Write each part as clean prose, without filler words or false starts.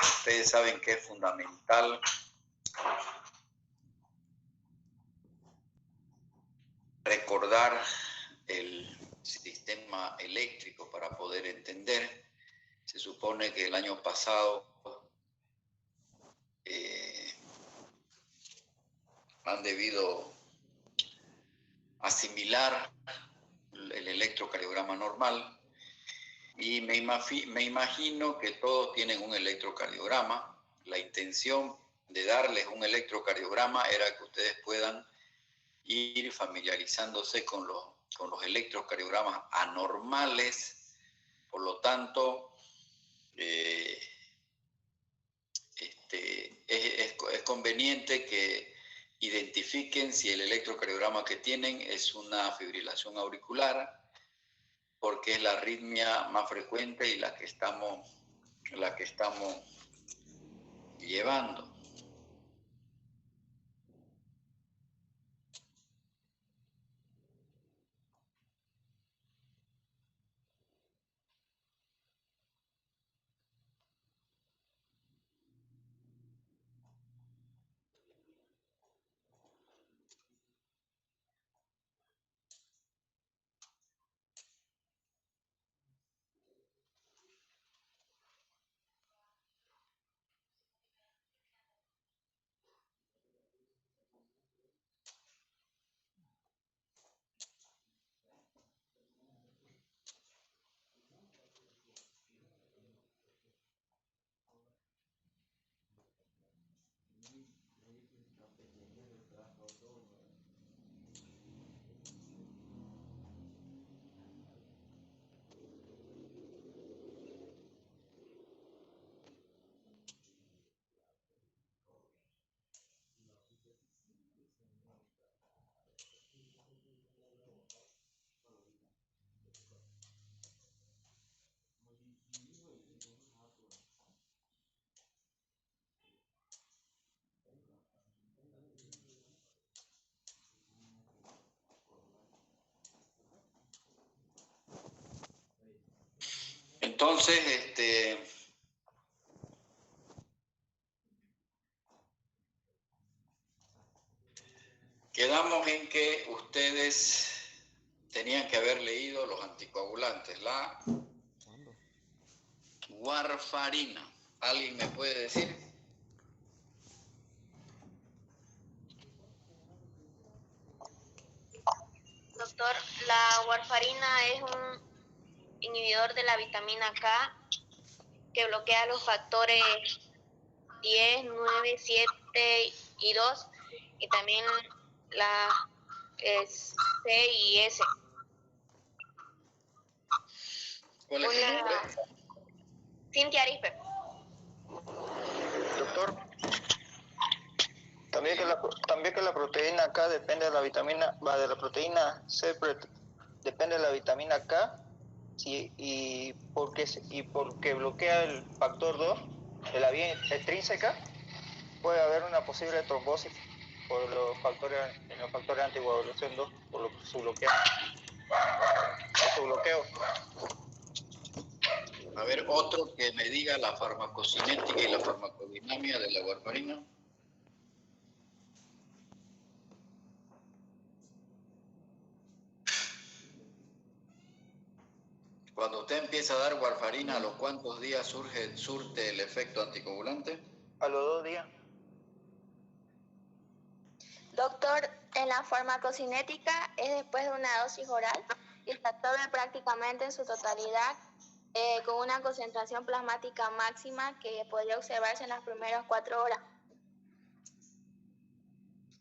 Ustedes saben que es fundamental recordar el sistema eléctrico para poder entender. Se supone que el año pasado han debido asimilar el electrocardiograma normal y me imagino que todos tienen un electrocardiograma. La intención de darles un electrocardiograma era que ustedes puedan ir familiarizándose con los electrocardiogramas anormales. Por lo tanto, es conveniente que identifiquen si el electrocardiograma que tienen es una fibrilación auricular, porque es la arritmia más frecuente y la que estamos llevando. Entonces, quedamos en que ustedes tenían que haber leído los anticoagulantes, la warfarina. ¿Alguien me puede decir? Doctor, la warfarina es un inhibidor de la vitamina K que bloquea los factores 10, 9, 7 y 2 y también la C y S. ¿Cuál es tu nombre? Cintia Arispe. Doctor, también que la proteína K depende de la vitamina, de la proteína C depende de la vitamina K, sí, y porque bloquea el factor 2 de la vía extrínseca, puede haber una posible trombosis por los factores anticoagulación 2, por su bloqueo. A ver, otro que me diga la farmacocinética y la farmacodinamia de la warfarina. Cuando usted empieza a dar warfarina, ¿a los cuántos días surte el efecto anticoagulante? A los 2 días. Doctor, en la farmacocinética es después de una dosis oral y se absorbe prácticamente en su totalidad con una concentración plasmática máxima que podría observarse en las primeras 4 horas.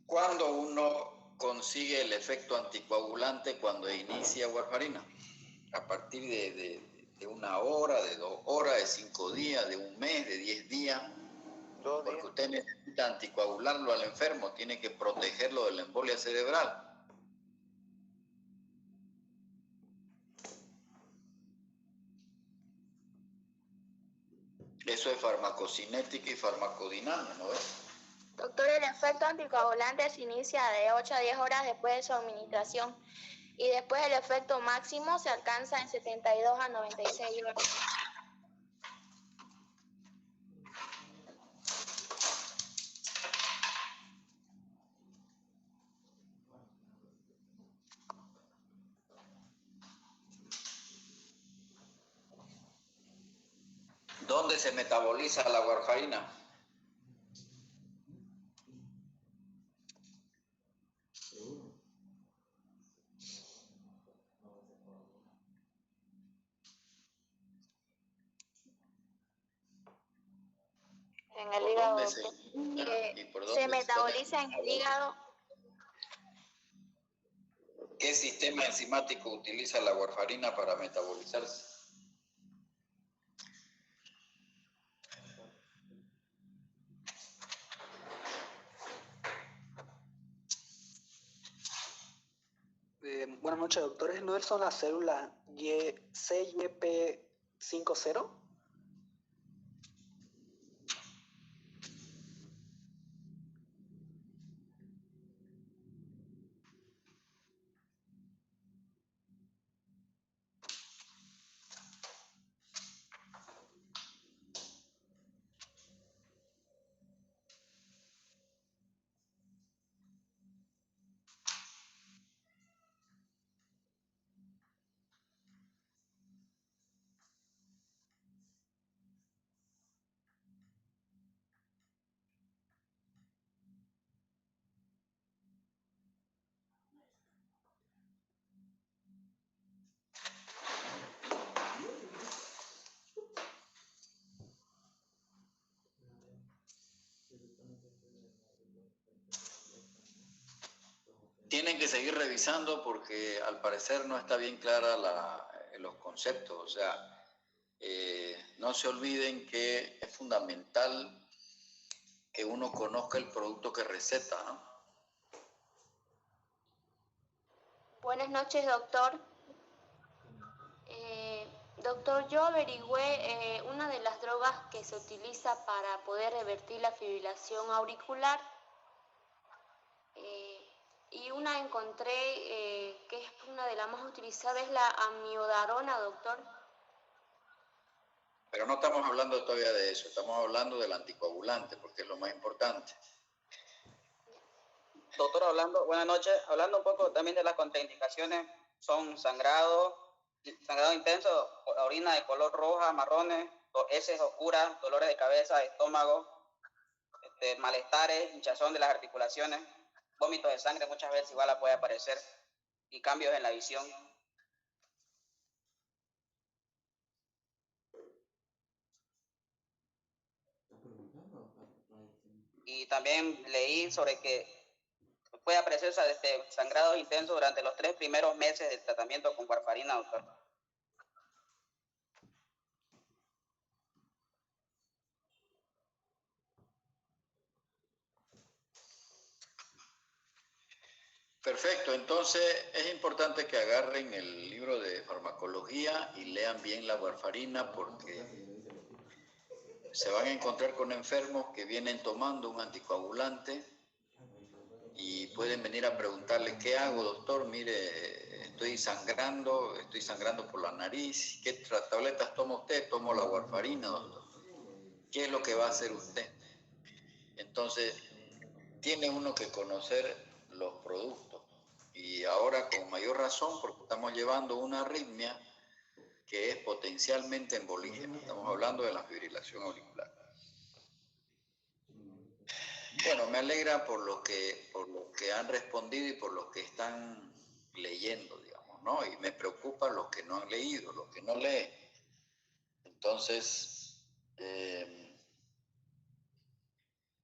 ¿Cuándo uno consigue el efecto anticoagulante cuando inicia warfarina? A partir de 1 hora, de 2 horas, de 5 días, de 1 mes, de 10 días. Porque usted necesita anticoagularlo al enfermo, tiene que protegerlo de la embolia cerebral. Eso es farmacocinética y farmacodinamia, ¿no ves? Doctor, el efecto anticoagulante se inicia de 8 a 10 horas después de su administración y después el efecto máximo se alcanza en 72 a 96 horas. ¿Dónde se metaboliza la warfarina? En el ¿Por hígado, dónde doctor. ¿Y por Se dónde metaboliza en el hígado. ¿Qué sistema enzimático utiliza la warfarina para metabolizarse? Buenas noches, doctores. ¿No son las células CYP50? Tienen que seguir revisando porque al parecer no está bien clara los conceptos. O sea, no se olviden que es fundamental que uno conozca el producto que receta, ¿no? Buenas noches, doctor. Doctor, yo averigüé una de las drogas que se utiliza para poder revertir la fibrilación auricular y una encontré que es una de las más utilizadas, es la amiodarona, doctor. Pero no estamos hablando todavía de eso, estamos hablando del anticoagulante porque es lo más importante. Doctor, buenas noches, hablando un poco también de las contraindicaciones, son sangrado intenso, orina de color roja, marrones, heces oscuras, dolores de cabeza, estómago, malestares, hinchazón de las articulaciones, vómitos de sangre muchas veces igual la puede aparecer, y cambios en la visión. Y también leí sobre que puede aparecer sangrados intensos durante los 3 primeros meses del tratamiento con warfarina, doctor. Perfecto, entonces es importante que agarren el libro de farmacología y lean bien la warfarina porque se van a encontrar con enfermos que vienen tomando un anticoagulante y pueden venir a preguntarle, ¿qué hago, doctor? Mire, estoy sangrando por la nariz. ¿Qué tabletas toma usted? Tomo la warfarina, doctor. ¿Qué es lo que va a hacer usted? Entonces, tiene uno que conocer los productos. Y ahora con mayor razón, porque estamos llevando una arritmia que es potencialmente embolígena. Estamos hablando de la fibrilación auricular. Bueno, me alegra por lo que han respondido y por los que están leyendo, digamos, ¿no? Y me preocupan los que no han leído, los que no leen. Entonces,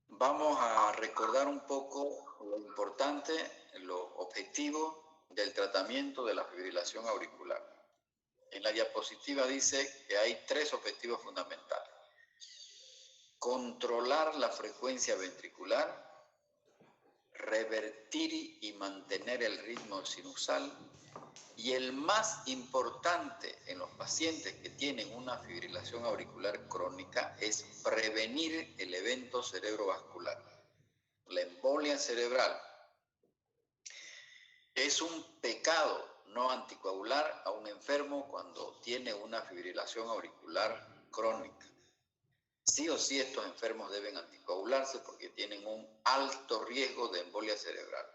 vamos a recordar un poco lo importante, lo objetivo del tratamiento de la fibrilación auricular. En la diapositiva dice que hay 3 objetivos fundamentales. Controlar la frecuencia ventricular, revertir y mantener el ritmo sinusal, y el más importante en los pacientes que tienen una fibrilación auricular crónica es prevenir el evento cerebrovascular, la embolia cerebral. Es un pecado no anticoagular a un enfermo cuando tiene una fibrilación auricular crónica. Sí o sí estos enfermos deben anticoagularse porque tienen un alto riesgo de embolia cerebral.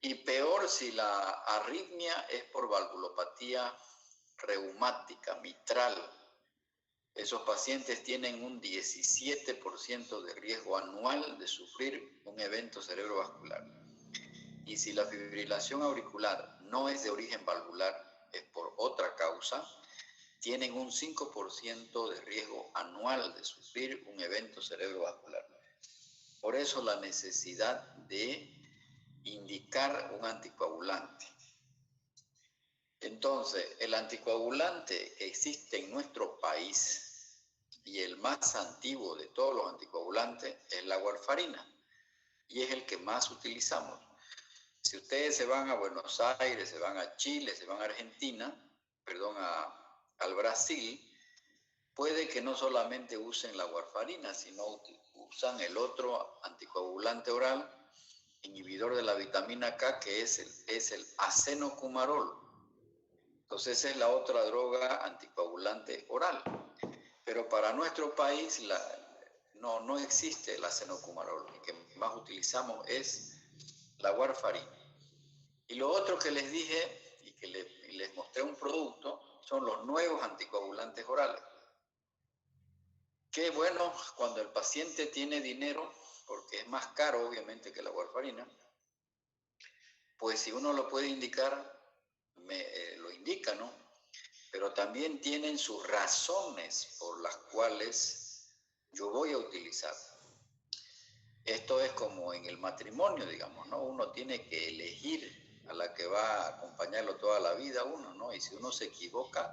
Y peor si la arritmia es por valvulopatía reumática, mitral. Esos pacientes tienen un 17% de riesgo anual de sufrir un evento cerebrovascular. Y si la fibrilación auricular no es de origen valvular, es por otra causa, tienen un 5% de riesgo anual de sufrir un evento cerebrovascular. Por eso la necesidad de indicar un anticoagulante. Entonces, el anticoagulante que existe en nuestro país y el más antiguo de todos los anticoagulantes es la warfarina y es el que más utilizamos. Si ustedes se van a Buenos Aires, se van a Chile, se van a Argentina, al Brasil, puede que no solamente usen la warfarina, sino usan el otro anticoagulante oral, inhibidor de la vitamina K, que es el acenocumarol. Entonces esa es la otra droga anticoagulante oral. Pero para nuestro país no existe el acenocumarol. El que más utilizamos es la warfarina. Y lo otro que les dije y que les mostré un producto son los nuevos anticoagulantes orales. Qué bueno cuando el paciente tiene dinero, porque es más caro obviamente que la warfarina, pues si uno lo puede indicar, lo indica, ¿no? Pero también tienen sus razones por las cuales yo voy a utilizar. Esto es como en el matrimonio, digamos, ¿no? Uno tiene que elegir a la que va a acompañarlo toda la vida uno, ¿no? Y si uno se equivoca,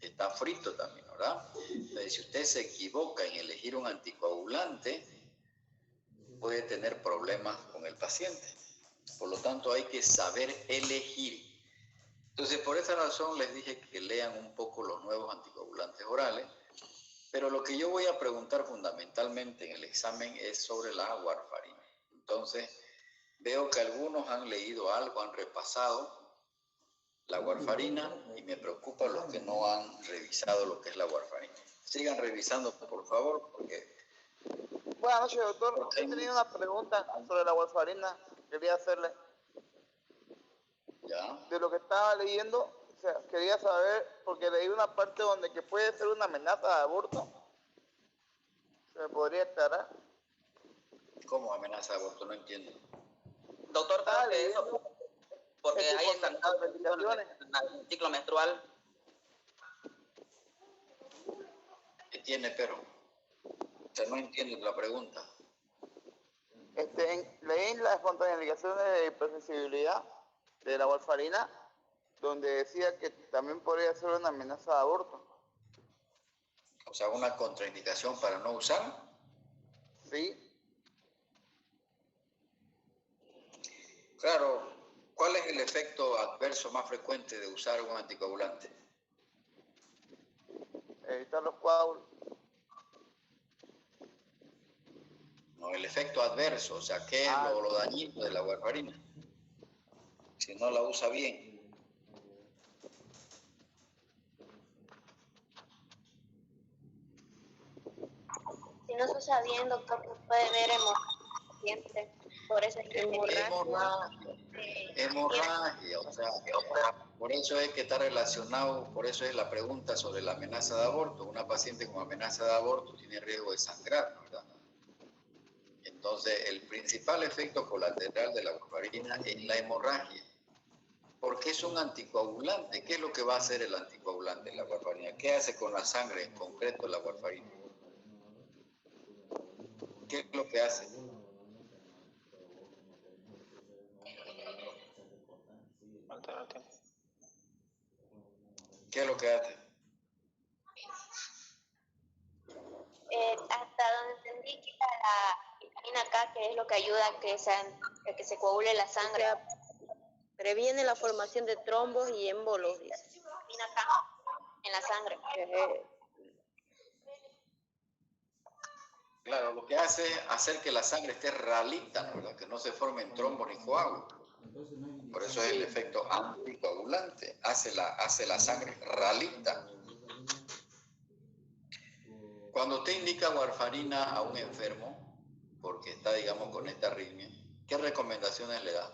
está frito también, ¿verdad? Entonces, si usted se equivoca en elegir un anticoagulante, puede tener problemas con el paciente. Por lo tanto, hay que saber elegir. Entonces, por esa razón les dije que lean un poco los nuevos anticoagulantes orales, pero lo que yo voy a preguntar fundamentalmente en el examen es sobre la warfarina. Entonces, veo que algunos han leído algo, han repasado la warfarina y me preocupa los que no han revisado lo que es la warfarina. Sigan revisando, por favor, porque... Buenas noches, doctor. He tenido una pregunta sobre la warfarina. Quería hacerle. ¿Ya? De lo que estaba leyendo, o sea, quería saber, porque leí una parte donde que puede ser una amenaza de aborto. ¿Se me podría aclarar? ¿Cómo amenaza de aborto? No entiendo. Doctor, trate eso, porque hay las medicaciones. en el ciclo menstrual. ¿Qué tiene, pero? O sea, no entiendo la pregunta. Leí las contraindicaciones de hipersensibilidad de la warfarina, donde decía que también podría ser una amenaza de aborto. O sea, una contraindicación para no usar. Sí. Claro, ¿cuál es el efecto adverso más frecuente de usar un anticoagulante? Evitar los coágulos. No, el efecto adverso, o sea, ¿qué es lo dañino de la warfarina? Si no la usa bien. Si no se usa bien, doctor, puede ver hemorragia. Por eso es que hemorragia, o sea, por eso es que está relacionado, por eso es la pregunta sobre la amenaza de aborto. Una paciente con amenaza de aborto tiene riesgo de sangrar, ¿verdad? Entonces, el principal efecto colateral de la warfarina es la hemorragia, porque es un anticoagulante. ¿Qué es lo que va a hacer el anticoagulante, la warfarina? ¿Qué hace con la sangre, en concreto la warfarina? ¿Qué es lo que hace? ¿Qué es lo que hace? Hasta donde entendí que la vitamina K, que es lo que ayuda a que se coagule la sangre. Previene la formación de trombos y émbolos, dice. Vitamina K en la sangre. Claro, lo que hace es hacer que la sangre esté ralita, ¿no? ¿Verdad? Que no se formen trombos ni coágulos. Por eso es el efecto anticoagulante. Hace la sangre ralita. Cuando usted indica warfarina a un enfermo, porque está, digamos, con esta arritmia, ¿qué recomendaciones le da?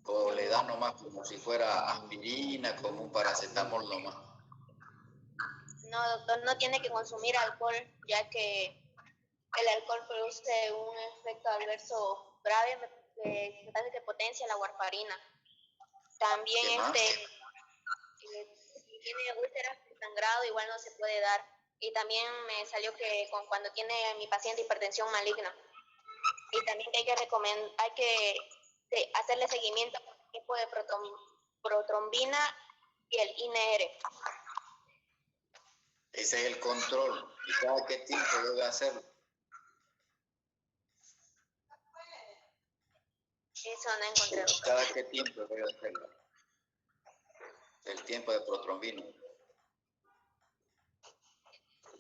¿O le da nomás como si fuera aspirina, como un paracetamol nomás? No, doctor, no tiene que consumir alcohol, ya que el alcohol produce un efecto adverso grave que potencia la warfarina. También ¿Qué más? si tiene úlceras de sangrado igual no se puede dar. Y también me salió que cuando tiene mi paciente hipertensión maligna. Y también que hay que hacerle seguimiento con el tipo de protrombina y el INR. Ese es el control. ¿Y cada qué tiempo debe hacerlo? Eso no encontré. ¿Cada qué tiempo debe hacerlo? El tiempo de protrombina.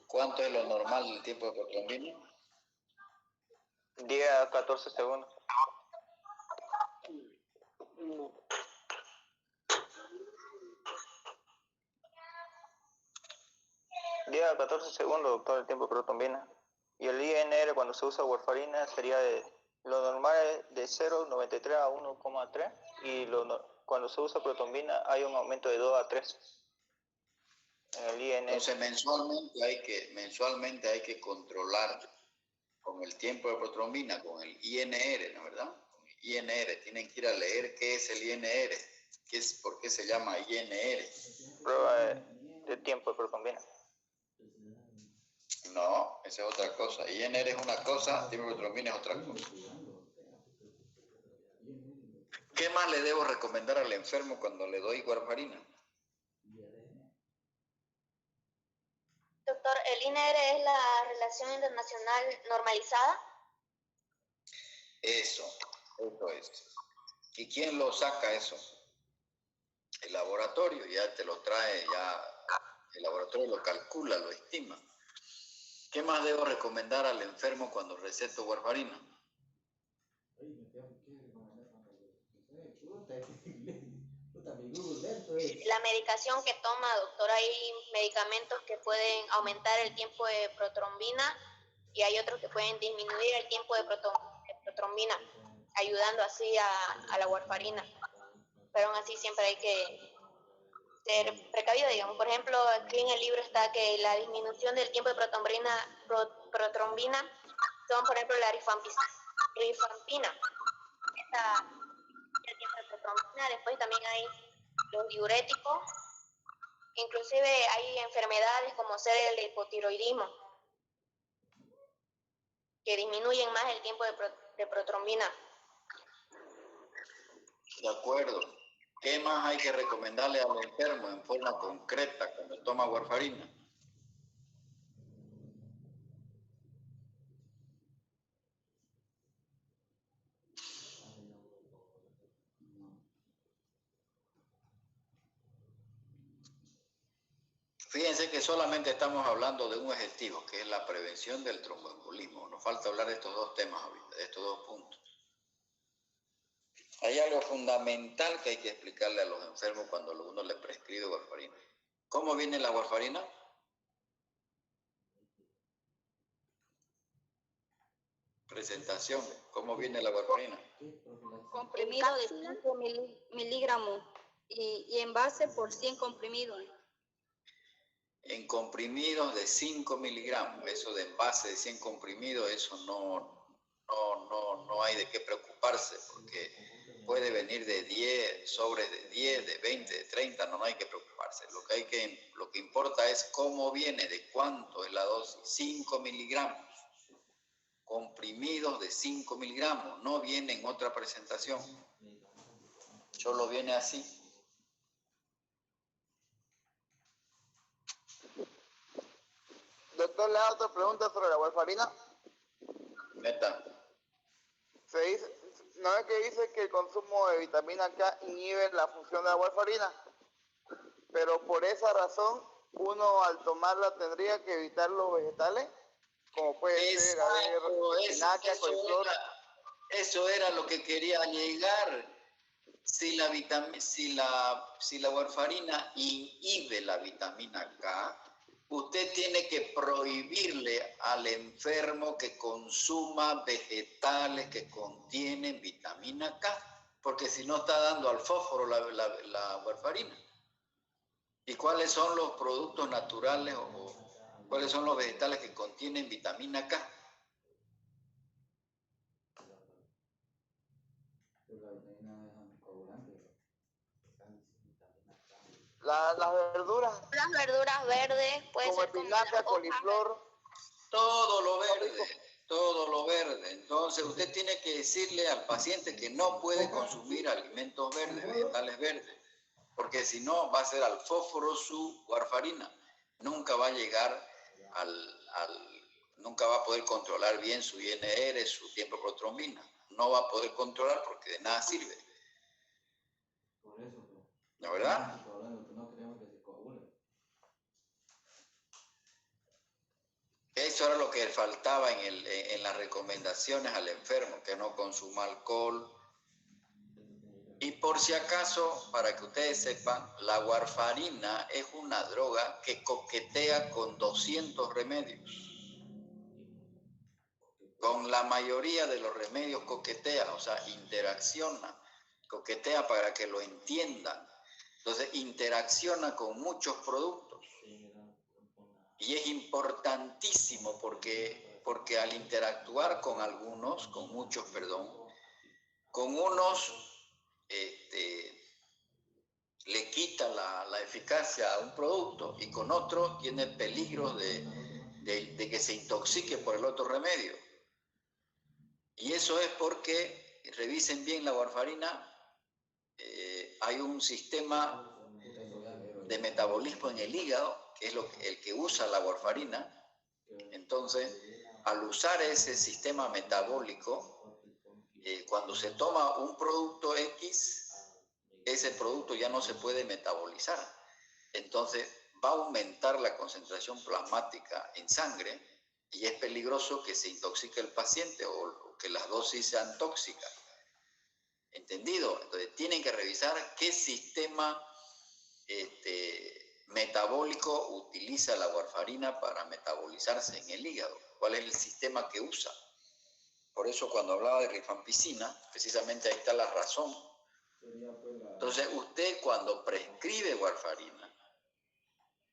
¿Cuánto es lo normal del tiempo de protrombina? 10 a 14 segundos. Llega a 14 segundos, doctor, el tiempo de protrombina. Y el INR cuando se usa warfarina sería lo normal es de 0,93 a 1,3 y cuando se usa protrombina hay un aumento de 2 a 3 en el INR. Entonces mensualmente hay que controlar con el tiempo de protrombina, con el INR, ¿no es verdad? Con el INR, tienen que ir a leer qué es el INR, por qué se llama INR. Prueba de tiempo de protrombina. No, esa es otra cosa. INR es una cosa, tiempo de protrombina es otra cosa. ¿Qué más le debo recomendar al enfermo cuando le doy warfarina? Doctor, ¿el INR es la relación internacional normalizada? Eso es. ¿Y quién lo saca eso? El laboratorio ya te lo trae, el laboratorio lo calcula, lo estima. ¿Qué más debo recomendar al enfermo cuando receto warfarina? La medicación que toma, doctor, hay medicamentos que pueden aumentar el tiempo de protrombina y hay otros que pueden disminuir el tiempo de protrombina, ayudando así a la warfarina. Pero aún así siempre hay que ser precavido, digamos. Por ejemplo, aquí en el libro está que la disminución del tiempo de protrombina son, por ejemplo, la rifampina. El tiempo de protrombina. Después también hay los diuréticos. Inclusive hay enfermedades como ser el hipotiroidismo, que disminuyen más el tiempo de protrombina. De acuerdo. ¿Qué más hay que recomendarle al enfermo en forma concreta cuando toma warfarina? Fíjense que solamente estamos hablando de un objetivo, que es la prevención del tromboembolismo. Nos falta hablar de estos dos temas ahorita, de estos dos puntos. Hay algo fundamental que hay que explicarle a los enfermos cuando uno le prescribe warfarina. ¿Cómo viene la warfarina? Presentación. ¿Cómo viene la warfarina? Comprimido de 5 miligramos y envase por 100 comprimidos. En comprimidos de 5 miligramos, eso de envase de 100 comprimidos, eso no hay de qué preocuparse, porque puede venir de 10, sobres de 10, de 20, de 30, no hay que preocuparse. Lo que importa es cómo viene, de cuánto es la dosis, 5 miligramos, comprimidos de 5 miligramos, no viene en otra presentación, solo viene así. Doctor, le hago otra pregunta sobre la warfarina. Meta. ¿No es que dice que el consumo de vitamina K inhibe la función de la warfarina? Pero por esa razón, uno al tomarla tendría que evitar los vegetales, como puede ser espinaca, coliflor. Eso era lo que quería llegar. Si la warfarina inhibe la vitamina K, usted tiene que prohibirle al enfermo que consuma vegetales que contienen vitamina K, porque si no está dando al fósforo la warfarina. ¿Y cuáles son los productos naturales o cuáles son los vegetales que contienen vitamina K? Las verduras, Las verduras verdes, puede como ser como espinaca, la hoja. coliflor. Todo lo verde, todo lo verde. Entonces usted tiene que decirle al paciente que no puede consumir alimentos verdes, vegetales verdes, porque si no va a ser al fósforo su warfarina. Nunca va a llegar nunca va a poder controlar bien su INR, su tiempo protrombina. No va a poder controlar porque de nada sirve. ¿No, verdad? Eso era lo que faltaba en las recomendaciones al enfermo, que no consuma alcohol. Y por si acaso, para que ustedes sepan, la warfarina es una droga que coquetea con 200 remedios. Con la mayoría de los remedios coquetea, o sea, interacciona. Coquetea para que lo entiendan. Entonces, interacciona con muchos productos. Y es importantísimo porque al interactuar con algunos, con muchos, perdón, con unos le quita la eficacia a un producto y con otros tiene peligros de que se intoxique por el otro remedio. Y eso es porque, revisen bien la warfarina, hay un sistema de metabolismo en el hígado, que es el que usa la warfarina. Entonces, al usar ese sistema metabólico, cuando se toma un producto X, ese producto ya no se puede metabolizar. Entonces, va a aumentar la concentración plasmática en sangre y es peligroso que se intoxique el paciente o que las dosis sean tóxicas. ¿Entendido? Entonces, tienen que revisar qué sistema metabólico utiliza la warfarina para metabolizarse en el hígado. ¿Cuál es el sistema que usa? Por eso cuando hablaba de rifampicina, precisamente ahí está la razón. Entonces usted cuando prescribe warfarina,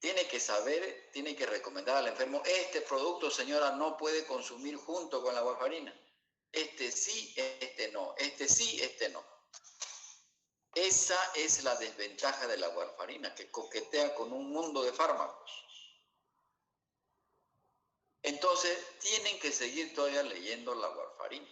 tiene que saber, tiene que recomendar al enfermo, este producto, señora, no puede consumir junto con la warfarina. Este sí, este no. Este sí, este no. Esa es la desventaja de la warfarina, que coquetea con un mundo de fármacos. Entonces, tienen que seguir todavía leyendo la warfarina.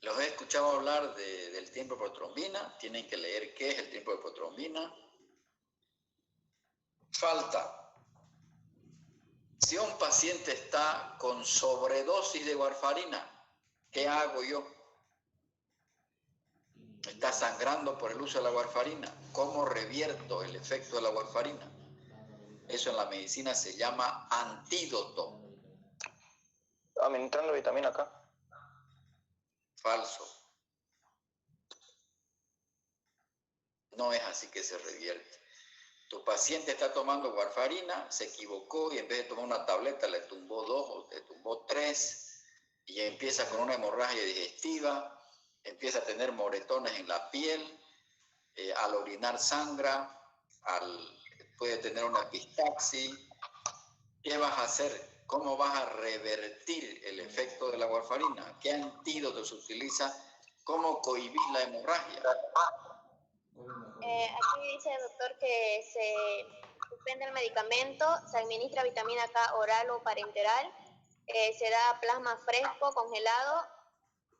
Los he escuchado hablar del tiempo de protrombina, tienen que leer qué es el tiempo de protrombina. Falta. Si un paciente está con sobredosis de warfarina, ¿qué hago yo? Está sangrando por el uso de la warfarina. ¿Cómo revierto el efecto de la warfarina? Eso en la medicina se llama antídoto. Administrando vitamina K. Falso. No es así que se revierte. Tu paciente está tomando warfarina, se equivocó y en vez de tomar una tableta le tumbó 2 o le tumbó 3 y empieza con una hemorragia digestiva, empieza a tener moretones en la piel, al orinar sangra, puede tener una epistaxis. ¿Qué vas a hacer? ¿Cómo vas a revertir el efecto de la warfarina? ¿Qué antídoto se utiliza? ¿Cómo cohibir la hemorragia? Aquí dice el doctor que se suspende el medicamento, se administra vitamina K oral o parenteral, se da plasma fresco, congelado,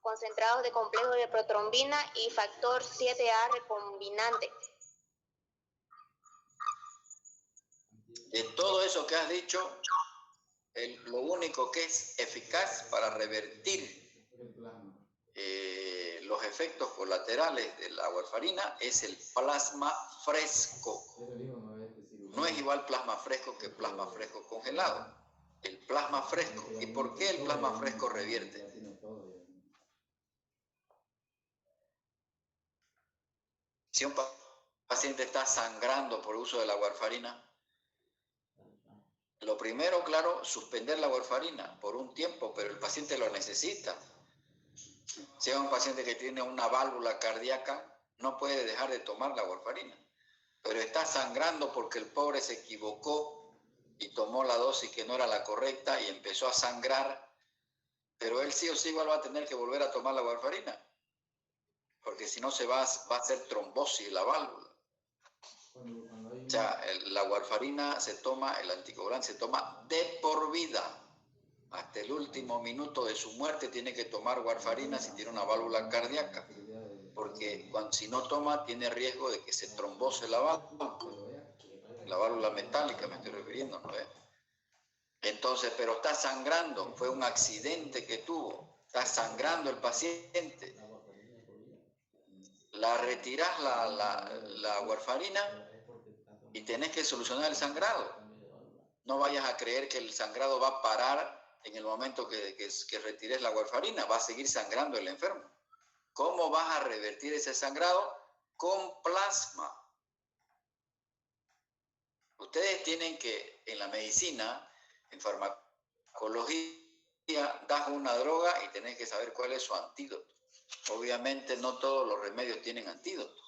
concentrados de complejo de protrombina y factor 7A recombinante. De todo eso que has dicho, lo único que es eficaz para revertir los efectos colaterales de la warfarina es el plasma fresco. No es igual plasma fresco que plasma fresco congelado. El plasma fresco. ¿Y por qué el plasma fresco revierte? Si un paciente está sangrando por uso de la warfarina, lo primero, claro, suspender la warfarina por un tiempo, pero el paciente lo necesita. Si es un paciente que tiene una válvula cardíaca, no puede dejar de tomar la warfarina. Pero está sangrando porque el pobre se equivocó y tomó la dosis que no era la correcta y empezó a sangrar, pero él sí o sí igual va a tener que volver a tomar la warfarina, porque si no se va a hacer trombosis la válvula. O sea, la warfarina se toma, el anticoagulante se toma de por vida. Hasta el último minuto de su muerte tiene que tomar warfarina si tiene una válvula cardíaca, porque si no toma tiene riesgo de que se trombose la válvula metálica, me estoy refiriendo, ¿no es? Entonces, pero está sangrando, fue un accidente que tuvo, está sangrando el paciente. La retirás la warfarina y tenés que solucionar el sangrado. No vayas a creer que el sangrado va a parar en el momento que retires la warfarina, va a seguir sangrando el enfermo. ¿Cómo vas a revertir ese sangrado? Con plasma. Ustedes tienen que, en la medicina, en farmacología, das una droga y tenés que saber cuál es su antídoto. Obviamente no todos los remedios tienen antídoto,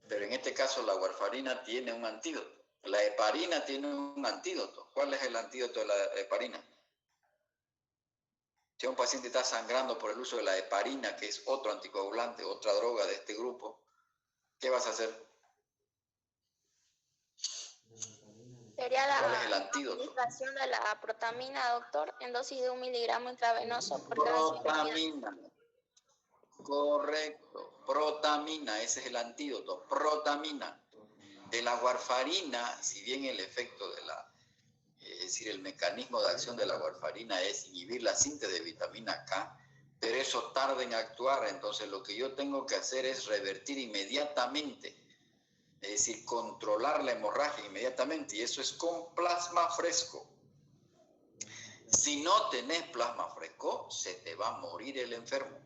pero en este caso la warfarina tiene un antídoto. La heparina tiene un antídoto. ¿Cuál es el antídoto de la heparina? Si un paciente está sangrando por el uso de la heparina, que es otro anticoagulante, otra droga de este grupo, ¿qué vas a hacer? Sería la ¿Cuál es el antídoto? administración de la protamina, doctor, en dosis de 1 miligramo intravenoso por cada 100 Protamina. Correcto. Protamina, ese es el antídoto. Protamina. De la warfarina, si bien el efecto es decir, el mecanismo de acción de la warfarina es inhibir la síntesis de vitamina K, pero eso tarda en actuar. Entonces lo que yo tengo que hacer es revertir inmediatamente, es decir, controlar la hemorragia inmediatamente, y eso es con plasma fresco. Si no tenés plasma fresco, se te va a morir el enfermo.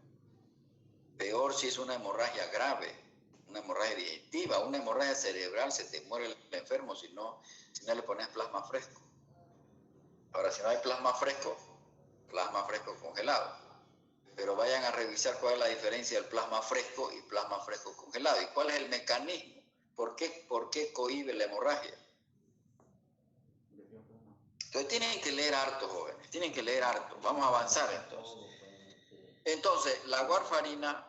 Peor si es una hemorragia grave, una hemorragia digestiva, una hemorragia cerebral, se te muere el enfermo si no le pones plasma fresco. Ahora, si no hay plasma fresco congelado. Pero vayan a revisar cuál es la diferencia del plasma fresco y plasma fresco congelado. ¿Y cuál es el mecanismo? ¿Por qué cohíbe la hemorragia? Entonces tienen que leer harto, jóvenes, tienen que leer harto. Vamos a avanzar entonces. Entonces, la warfarina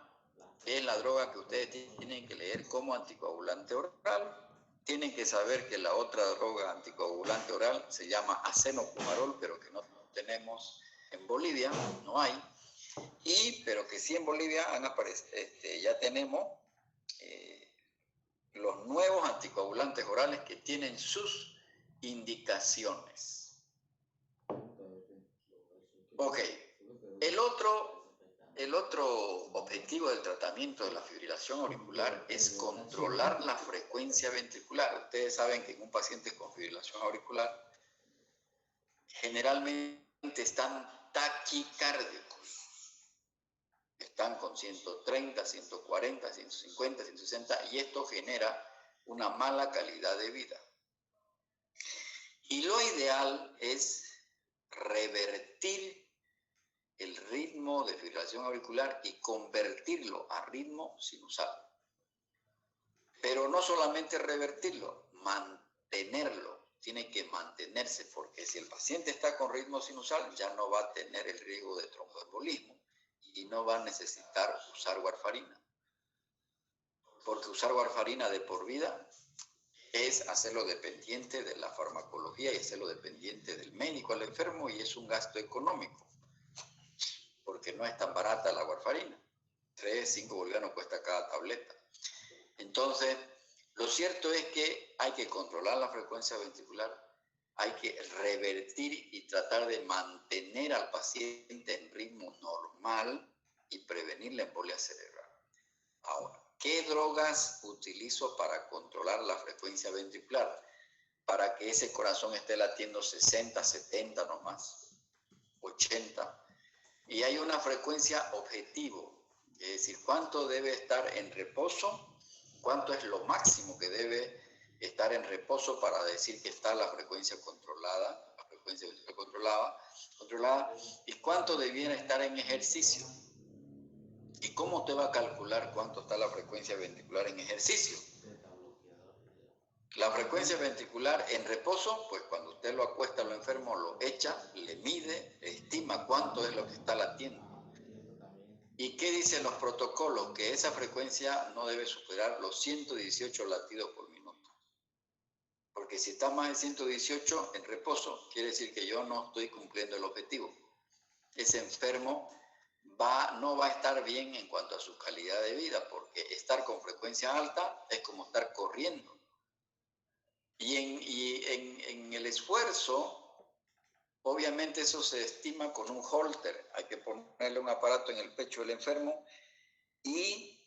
es la droga que ustedes tienen que leer como anticoagulante oral. Tienen que saber que la otra droga anticoagulante oral se llama acenocumarol, pero que no tenemos en Bolivia, no hay. Pero que sí en Bolivia ya tenemos los nuevos anticoagulantes orales que tienen sus indicaciones. Ok, el otro objetivo del tratamiento de la fibrilación auricular es controlar la frecuencia ventricular. Ustedes saben que en un paciente con fibrilación auricular generalmente están taquicárdicos. Están con 130, 140, 150, 160 y esto genera una mala calidad de vida. Y lo ideal es revertir el ritmo de fibrilación auricular y convertirlo a ritmo sinusal. Pero no solamente revertirlo, mantenerlo. Tiene que mantenerse, porque si el paciente está con ritmo sinusal ya no va a tener el riesgo de tromboembolismo y no va a necesitar usar warfarina. Porque usar warfarina de por vida es hacerlo dependiente de la farmacología y hacerlo dependiente del médico al enfermo, y es un gasto económico, porque no es tan barata la warfarina. 3, 5 bolivianos cuesta cada tableta. Entonces, lo cierto es que hay que controlar la frecuencia ventricular, hay que revertir y tratar de mantener al paciente en ritmo normal y prevenir la embolia cerebral. Ahora, ¿qué drogas utilizo para controlar la frecuencia ventricular? Para que ese corazón esté latiendo 60, 70 nomás, 80. Y hay una frecuencia objetivo, es decir, cuánto debe estar en reposo, cuánto es lo máximo que debe estar en reposo para decir que está la frecuencia controlada, controlada, y cuánto debiera estar en ejercicio. ¿Y cómo usted va a calcular cuánto está la frecuencia ventricular en ejercicio? La frecuencia ventricular en reposo, pues cuando usted lo acuesta al enfermo, lo echa, le mide, estima cuánto es lo que está latiendo. ¿Y qué dicen los protocolos? Que esa frecuencia no debe superar los 118 latidos por minuto. Porque si está más de 118 en reposo, quiere decir que yo no estoy cumpliendo el objetivo. Ese enfermo no va a estar bien en cuanto a su calidad de vida, porque estar con frecuencia alta es como estar corriendo. Y en el esfuerzo, obviamente eso se estima con un holter. Hay que ponerle un aparato en el pecho del enfermo y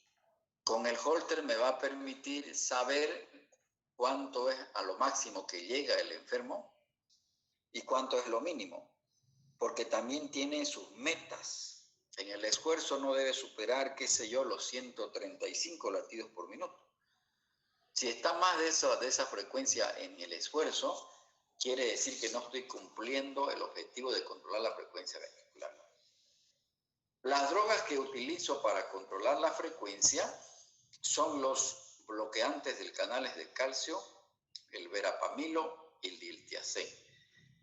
con el holter me va a permitir saber cuánto es a lo máximo que llega el enfermo y cuánto es lo mínimo, porque también tiene sus metas. En el esfuerzo no debe superar, qué sé yo, los 135 latidos por minuto. Si está más de esa frecuencia en el esfuerzo, quiere decir que no estoy cumpliendo el objetivo de controlar la frecuencia ventricular. Las drogas que utilizo para controlar la frecuencia son los bloqueantes del canales de calcio, el verapamilo y el diltiazem.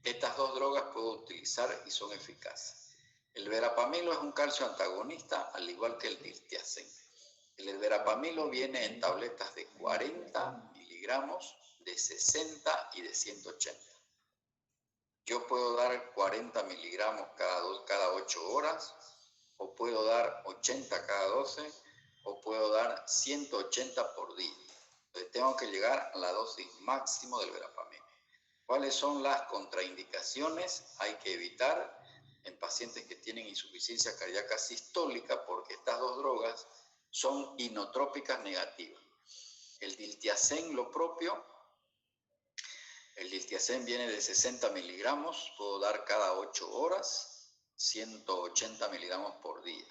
Estas dos drogas puedo utilizar y son eficaces. El verapamilo es un calcio antagonista, al igual que el diltiazem. El verapamilo viene en tabletas de 40 miligramos, de 60 y de 180. Yo puedo dar 40 miligramos cada 8 horas, o puedo dar 80 cada 12, o puedo dar 180 por día. Entonces tengo que llegar a la dosis máxima del verapamilo. ¿Cuáles son las contraindicaciones? Hay que evitar en pacientes que tienen insuficiencia cardíaca sistólica, porque estas dos drogas son inotrópicas negativas. El diltiazem, lo propio, el diltiazem viene de 60 miligramos, puedo dar cada 8 horas, 180 miligramos por día.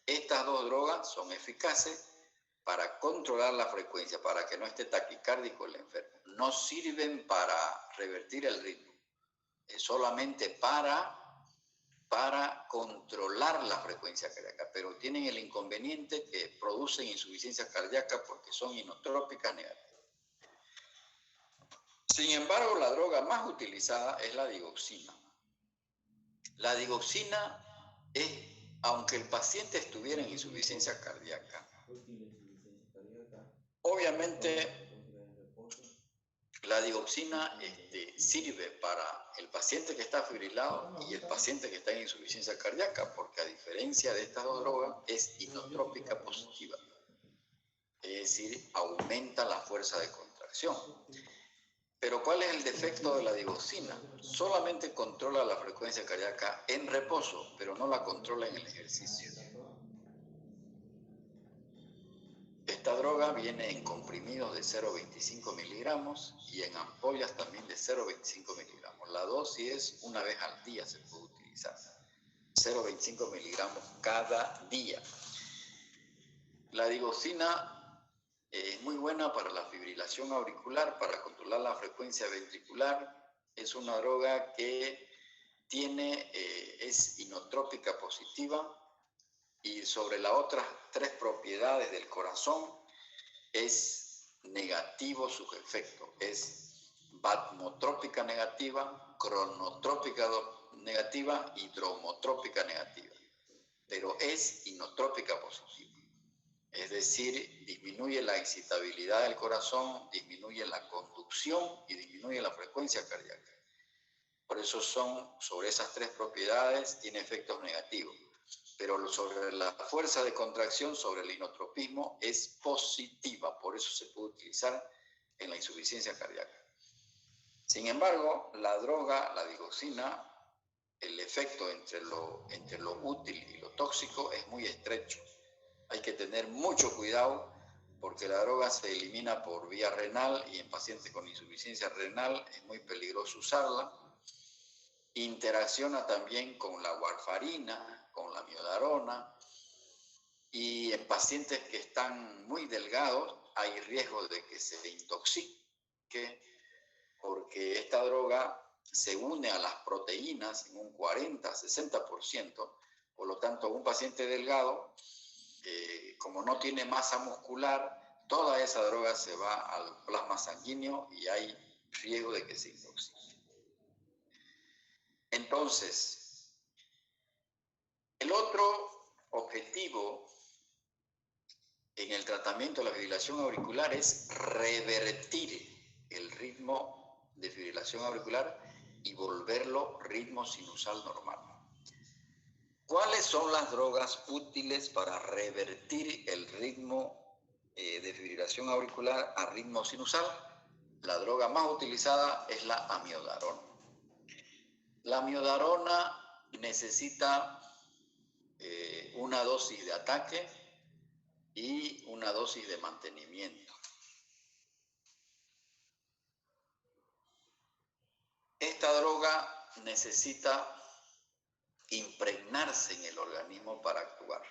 Estas dos drogas son eficaces para controlar la frecuencia, para que no esté taquicárdico el enfermo. No sirven para revertir el ritmo, es solamente para controlar la frecuencia cardíaca, pero tienen el inconveniente que producen insuficiencia cardíaca porque son inotrópicas negativas. Sin embargo, la droga más utilizada es la digoxina. La digoxina es, aunque el paciente estuviera en insuficiencia cardíaca, obviamente la digoxina sirve para el paciente que está fibrilado y el paciente que está en insuficiencia cardíaca, porque a diferencia de estas dos drogas es inotrópica positiva, es decir, aumenta la fuerza de contracción. Pero ¿cuál es el defecto de la digoxina? Solamente controla la frecuencia cardíaca en reposo, pero no la controla en el ejercicio. Esta droga viene en comprimidos de 0,25 miligramos y en ampollas también de 0,25 miligramos. La dosis es una vez al día se puede utilizar, 0,25 miligramos cada día. La digoxina es muy buena para la fibrilación auricular, para controlar la frecuencia ventricular. Es una droga que es inotrópica positiva. Y sobre las otras 3 propiedades del corazón, es negativo su efecto. Es batmotrópica negativa, cronotrópica negativa y dromotrópica negativa. Pero es inotrópica positiva. Es decir, disminuye la excitabilidad del corazón, disminuye la conducción y disminuye la frecuencia cardíaca. Por eso sobre esas 3 propiedades, tiene efectos negativos. Pero sobre la fuerza de contracción, sobre el inotropismo, es positiva. Por eso se puede utilizar en la insuficiencia cardíaca. Sin embargo, la droga, la digoxina, el efecto entre lo útil y lo tóxico es muy estrecho. Hay que tener mucho cuidado porque la droga se elimina por vía renal y en pacientes con insuficiencia renal es muy peligroso usarla. Interacciona también con la warfarina, con la miodarona, y en pacientes que están muy delgados hay riesgo de que se intoxique porque esta droga se une a las proteínas en un 40-60%, por lo tanto un paciente delgado como no tiene masa muscular, toda esa droga se va al plasma sanguíneo y hay riesgo de que se intoxique. Entonces, el otro objetivo en el tratamiento de la fibrilación auricular es revertir el ritmo de fibrilación auricular y volverlo ritmo sinusal normal. ¿Cuáles son las drogas útiles para revertir el ritmo de fibrilación auricular a ritmo sinusal? La droga más utilizada es la amiodarona. La amiodarona necesita una dosis de ataque y una dosis de mantenimiento. Esta droga necesita impregnarse en el organismo para actuar.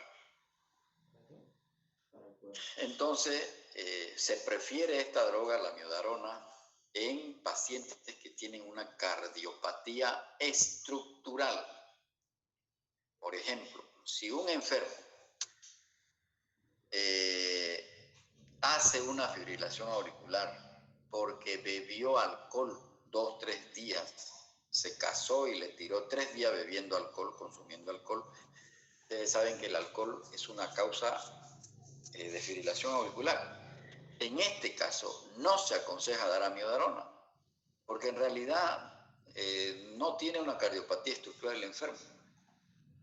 Entonces, se prefiere esta droga, la amiodarona, en pacientes que tienen una cardiopatía estructural. Por ejemplo, si un enfermo hace una fibrilación auricular porque bebió alcohol 2 o 3 días, se casó y le tiró 3 días bebiendo alcohol, consumiendo alcohol, ustedes saben que el alcohol es una causa de fibrilación auricular. En este caso, no se aconseja dar amiodarona, porque en realidad no tiene una cardiopatía estructural el enfermo,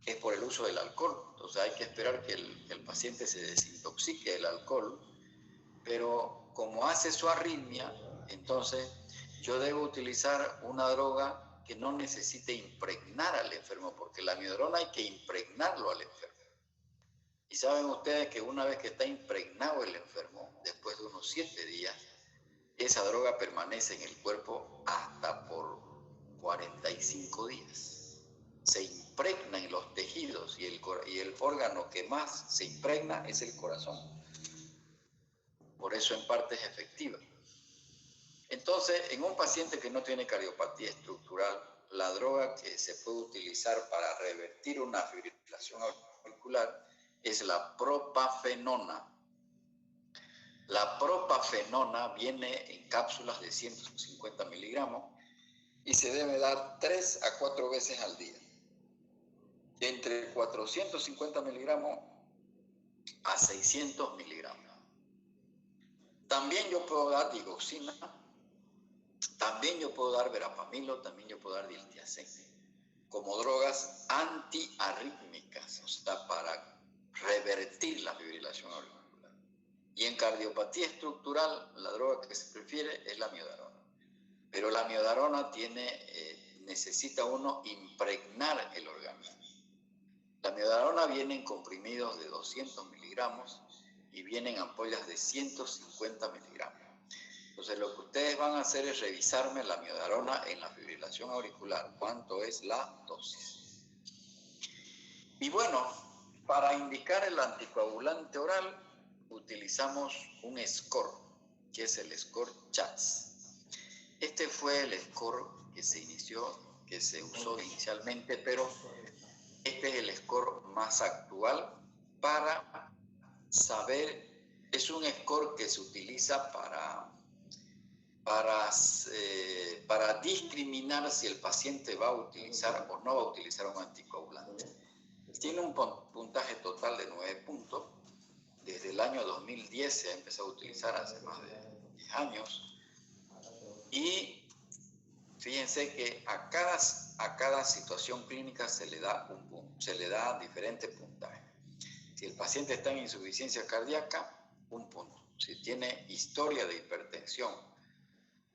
es por el uso del alcohol. Entonces hay que esperar que el paciente se desintoxique del alcohol, pero como hace su arritmia, entonces yo debo utilizar una droga que no necesite impregnar al enfermo, porque la amiodarona hay que impregnarlo al enfermo. Y saben ustedes que una vez que está impregnado el enfermo, después de unos 7 días, esa droga permanece en el cuerpo hasta por 45 días. Se impregna en los tejidos y el órgano que más se impregna es el corazón. Por eso en parte es efectiva. Entonces, en un paciente que no tiene cardiopatía estructural, la droga que se puede utilizar para revertir una fibrilación auricular es la propafenona. La propafenona viene en cápsulas de 150 miligramos y se debe dar 3 a 4 veces al día. Entre 450 miligramos a 600 miligramos. También yo puedo dar digoxina, también yo puedo dar verapamilo, también yo puedo dar diltiazem, como drogas antiarrítmicas, o sea, para revertir la fibrilación auricular. Y en cardiopatía estructural, la droga que se prefiere es la amiodarona. Pero la amiodarona necesita uno impregnar el organismo. La amiodarona viene en comprimidos de 200 miligramos y viene en ampollas de 150 miligramos. Entonces, lo que ustedes van a hacer es revisarme la amiodarona en la fibrilación auricular. ¿Cuánto es la dosis? Y bueno, para indicar el anticoagulante oral, utilizamos un score, que es el score CHATS. Este fue el score que se usó inicialmente, pero este es el score más actual para saber, es un score que se utiliza para discriminar si el paciente va a utilizar o no va a utilizar un anticoagulante. Tiene un puntaje total de 9 puntos. Desde el año 2010 se ha empezado a utilizar, hace más de 10 años. Y fíjense que a cada situación clínica se le da un punto, se le da diferente puntaje. Si el paciente está en insuficiencia cardíaca, un punto. Si tiene historia de hipertensión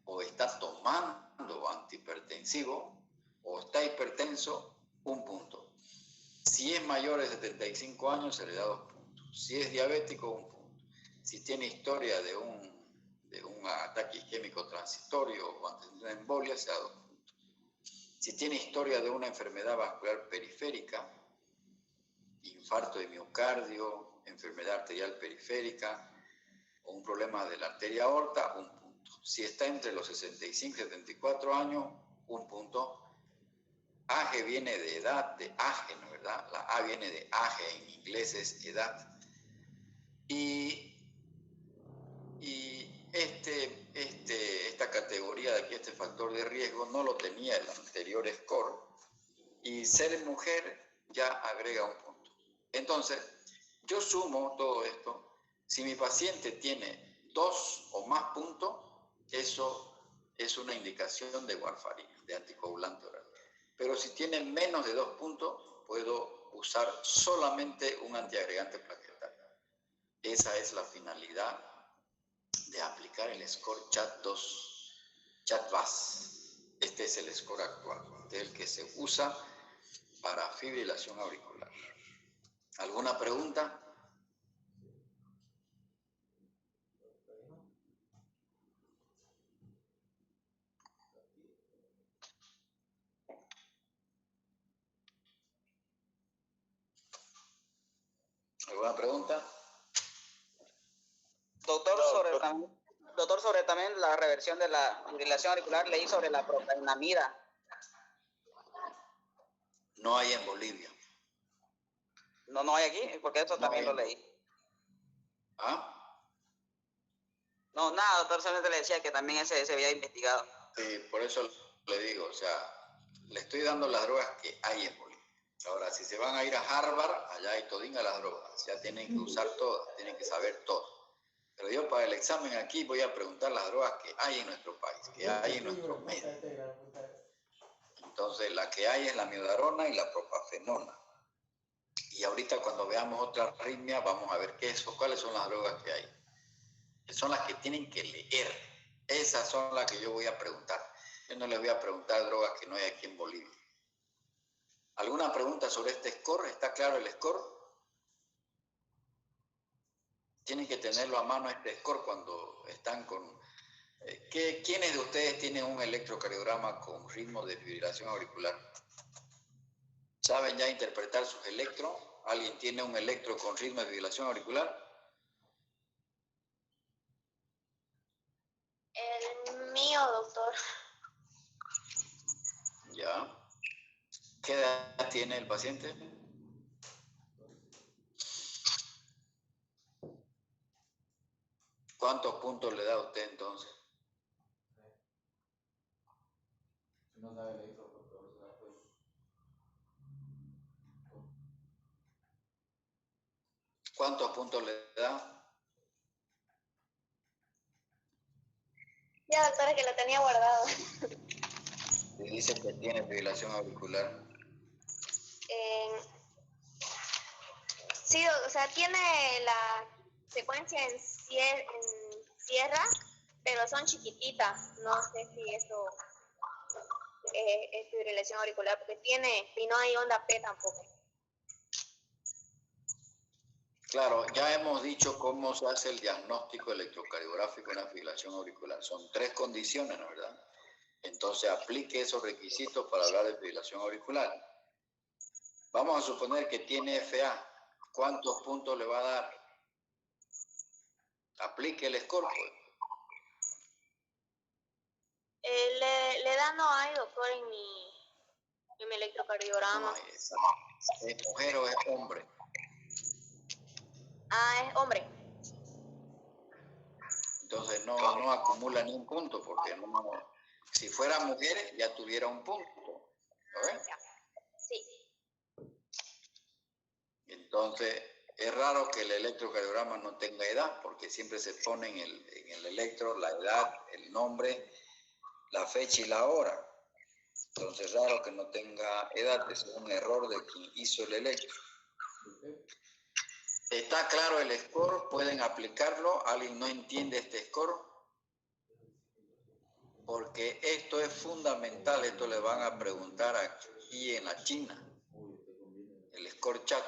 o está tomando antihipertensivo o está hipertenso, un punto. Si es mayor de 75 años, se le da 2 puntos. Si es diabético, 1 punto. Si tiene historia de un ataque isquémico transitorio o ante una embolia, se da 2 puntos. Si tiene historia de una enfermedad vascular periférica, infarto de miocardio, enfermedad arterial periférica o un problema de la arteria aorta, 1 punto. Si está entre los 65 y 74 años, 1 punto. AGE viene de edad, de age, ¿no? ¿Verdad? La A viene de age, en inglés es edad. Y esta categoría de aquí, este factor de riesgo, no lo tenía el anterior score. Y ser mujer ya agrega un punto. Entonces, yo sumo todo esto. Si mi paciente tiene 2 o más puntos, eso es una indicación de warfarina, de anticoagulante oral. Pero si tiene menos de 2 puntos, puedo usar solamente un antiagregante plaquetario. Esa es la finalidad de aplicar el score CHAT-VAS. Este es el score actual, este es el que se usa para fibrilación auricular. ¿Alguna pregunta? ¿Alguna pregunta? Doctor, sobre también la reversión de la fibrilación auricular, leí sobre la procainamida. No hay en Bolivia. No hay aquí, porque eso también lo leí. ¿Ah? No, nada, doctor, solamente le decía que también ese había investigado. Sí, por eso le digo, o sea, le estoy dando las drogas que hay en Bolivia. Ahora, si se van a ir a Harvard, allá hay todinga las drogas, ya tienen que usar todas, tienen que saber todo. Pero yo para el examen aquí voy a preguntar las drogas que hay en nuestro país, que hay en nuestro medio. Entonces, la que hay es la miodarona y la propafenona. Y ahorita cuando veamos otra arritmia, vamos a ver cuáles son las drogas que hay. Que son las que tienen que leer. Esas son las que yo voy a preguntar. Yo no les voy a preguntar drogas que no hay aquí en Bolivia. ¿Alguna pregunta sobre este score? ¿Está claro el score? Tienen que tenerlo a mano este score cuando están con... ¿Quiénes de ustedes tienen un electrocardiograma con ritmo de fibrilación auricular? ¿Saben ya interpretar sus electros? ¿Alguien tiene un electro con ritmo de fibrilación auricular? El mío, doctor. Ya. ¿Qué edad tiene el paciente? ¿Cuántos puntos le da a usted entonces? ¿Cuántos puntos le da? Ya, doctora, que lo tenía guardado. Y dice que tiene fibrilación auricular. Sí, o sea, tiene la secuencia en sierra, pero son chiquititas. No sé si eso es fibrilación auricular, porque tiene, y no hay onda P tampoco. Claro, ya hemos dicho cómo se hace el diagnóstico electrocardiográfico en la fibrilación auricular. Son 3 condiciones, ¿no es verdad? Entonces aplique esos requisitos para hablar de fibrilación auricular. Vamos a suponer que tiene FA. ¿Cuántos puntos le va a dar? Aplique el score, pues. Le da no hay, doctor, en mi electrocardiograma. No, ¿es mujer o es hombre? Ah, es hombre. Entonces no acumula ni un punto, porque si fuera mujer ya tuviera un punto. ¿Lo ves? Sí. Entonces, es raro que el electrocardiograma no tenga edad, porque siempre se pone en el electro la edad, el nombre, la fecha y la hora. Entonces, es raro que no tenga edad, es un error de quien hizo el electro. ¿Está claro el score? ¿Pueden aplicarlo? ¿Alguien no entiende este score? Porque esto es fundamental, esto le van a preguntar aquí en la China. El score chat.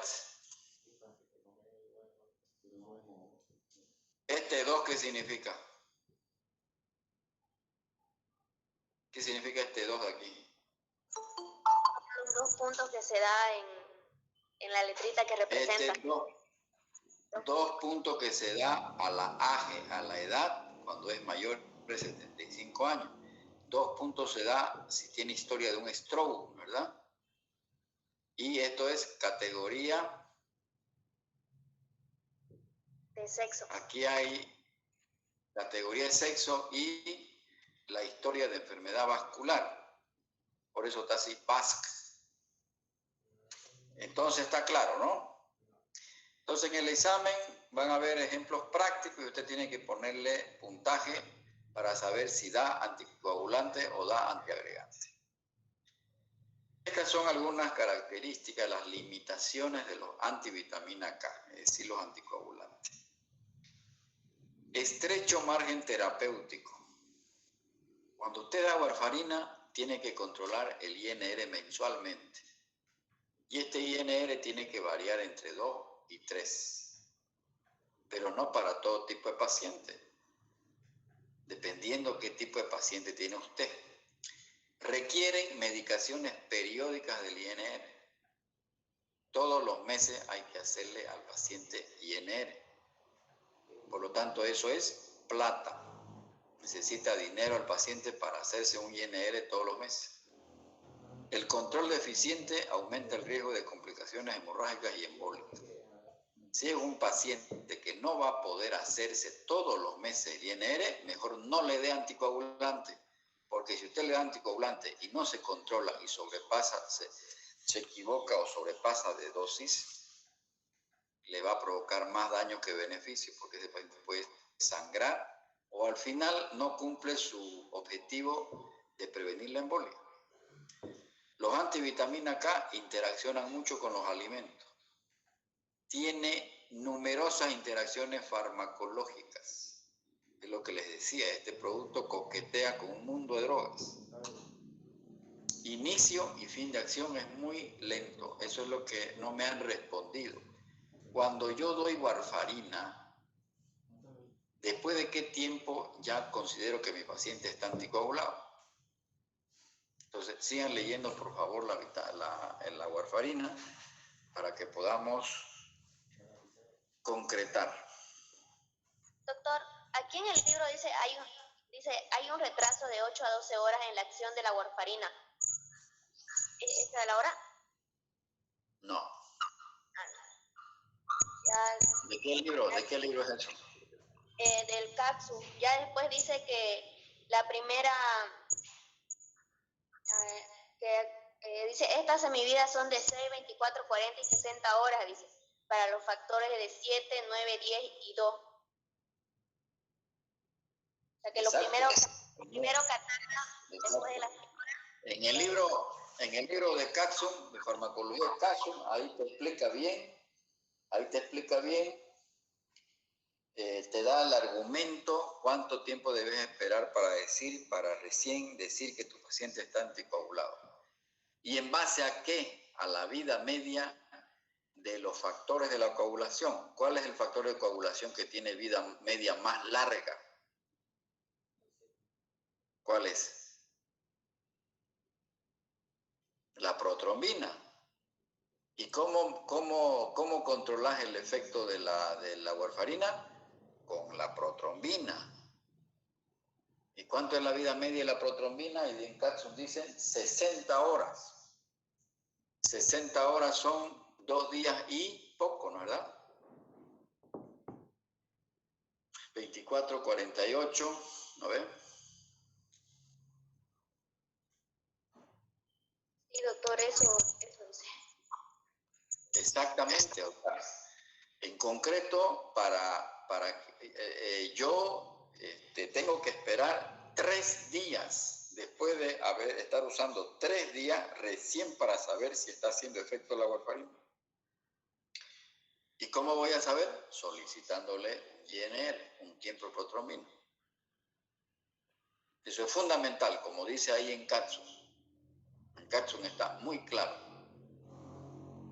¿Este 2 qué significa? ¿Qué significa este 2 de aquí? Los 2 puntos que se da en la letrita que representa. Este 2 puntos que se da a la AGE, a la edad, cuando es mayor de 75 años. 2 puntos se da si tiene historia de un stroke, ¿verdad? Y esto es categoría De sexo. Aquí hay categoría de sexo y la historia de enfermedad vascular. Por eso está así, VASC. Entonces está claro, ¿no? Entonces en el examen van a haber ejemplos prácticos y usted tiene que ponerle puntaje para saber si da anticoagulante o da antiagregante. Estas son algunas características, las limitaciones de los antivitamina K, es decir, los anticoagulantes. Estrecho margen terapéutico. Cuando usted da warfarina, tiene que controlar el INR mensualmente. Y este INR tiene que variar entre 2 y 3. Pero no para todo tipo de paciente. Dependiendo qué tipo de paciente tiene usted. Requieren medicaciones periódicas del INR. Todos los meses hay que hacerle al paciente INR. Por lo tanto, eso es plata. Necesita dinero al paciente para hacerse un INR todos los meses. El control deficiente aumenta el riesgo de complicaciones hemorrágicas y embólicas. Si es un paciente que no va a poder hacerse todos los meses el INR, mejor no le dé anticoagulante. Porque si usted le da anticoagulante y no se controla y sobrepasa, se equivoca o sobrepasa de dosis, le va a provocar más daño que beneficio, porque ese paciente puede sangrar o al final no cumple su objetivo de prevenir la embolia. Los antivitamina K interaccionan mucho con los alimentos. Tiene numerosas interacciones farmacológicas. Es lo que les decía, este producto coquetea con un mundo de drogas. Inicio y fin de acción es muy lento. Eso es lo que no me han respondido. Cuando yo doy warfarina, ¿después de qué tiempo ya considero que mi paciente está anticoagulado? Entonces, sigan leyendo, por favor, la warfarina para que podamos concretar. Doctor, aquí en el libro dice hay un retraso de 8 a 12 horas en la acción de la warfarina. ¿Esa es la hora? No. Ya, ¿De qué libro es eso? Del CAPSU. Ya después dice que la primera, dice, estas semividas son de 6, 24, 40 y 60 horas, dice, para los factores de 7, 9, 10 y 2. O sea que lo primero catarra después de la... En el libro de Katzum, de farmacología Katzum, ahí te explica bien, te da el argumento cuánto tiempo debes esperar para recién decir que tu paciente está anticoagulado. ¿Y en base a qué? A la vida media de los factores de la coagulación. ¿Cuál es el factor de coagulación que tiene vida media más larga? ¿Cuál es? La protrombina. ¿Y cómo controlas el efecto de la warfarina? Con la protrombina. ¿Y cuánto es la vida media de la protrombina? Y en Katzum dicen 60 horas. 60 horas son 2 días y poco, ¿no es verdad? 24, 48, ¿no ves? Sí, doctor, eso dice. Exactamente, o sea, en concreto, yo tengo que esperar 3 días después de estar usando 3 días recién para saber si está haciendo efecto la warfarina. ¿Y cómo voy a saber? Solicitándole INR, un tiempo protrombina. Eso es fundamental, como dice ahí en Katzum. En Katzum está muy claro.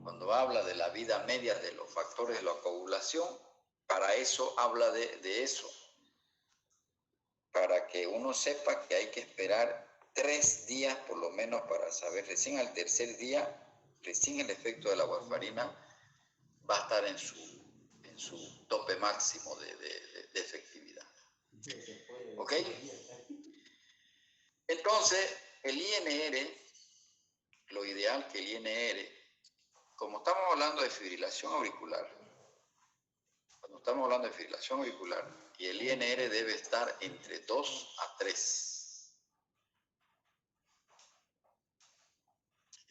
Cuando habla de la vida media de los factores de la coagulación, para eso habla de eso. Para que uno sepa que hay que esperar 3 días por lo menos para saber. Recién al tercer día, recién el efecto de la warfarina va a estar en su tope máximo de efectividad. ¿Ok? Entonces, el INR, lo ideal que el INR, como estamos hablando de fibrilación auricular, Cuando estamos hablando de fibrilación auricular, y el INR debe estar entre 2 a 3.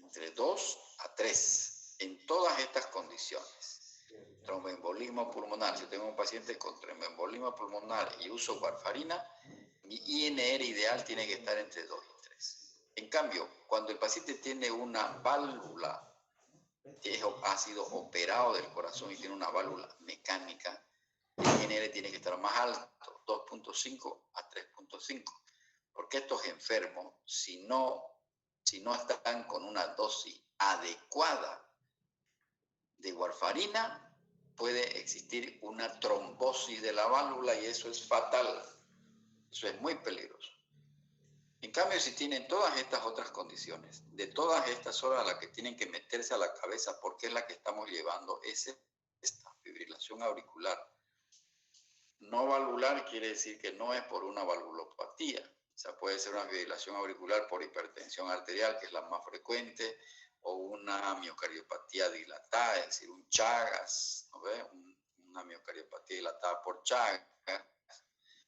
Entre 2 a 3, en todas estas condiciones. Tromboembolismo pulmonar, si tengo un paciente con tromboembolismo pulmonar y uso warfarina, mi INR ideal tiene que estar entre 2 y 3. En cambio, cuando el paciente tiene una válvula, ha sido operado del corazón y tiene una válvula mecánica, el INR tiene que estar más alto, 2.5 a 3.5. Porque estos enfermos, si no están con una dosis adecuada de warfarina, puede existir una trombosis de la válvula y eso es fatal. Eso es muy peligroso. En cambio, si tienen todas estas otras condiciones, de todas estas horas a las que tienen que meterse a la cabeza, porque es la que estamos llevando, es esta fibrilación auricular. No valvular quiere decir que no es por una valvulopatía. O sea, puede ser una fibrilación auricular por hipertensión arterial, que es la más frecuente, o una miocardiopatía dilatada, es decir, un Chagas, ¿no ve? Una miocardiopatía dilatada por Chagas.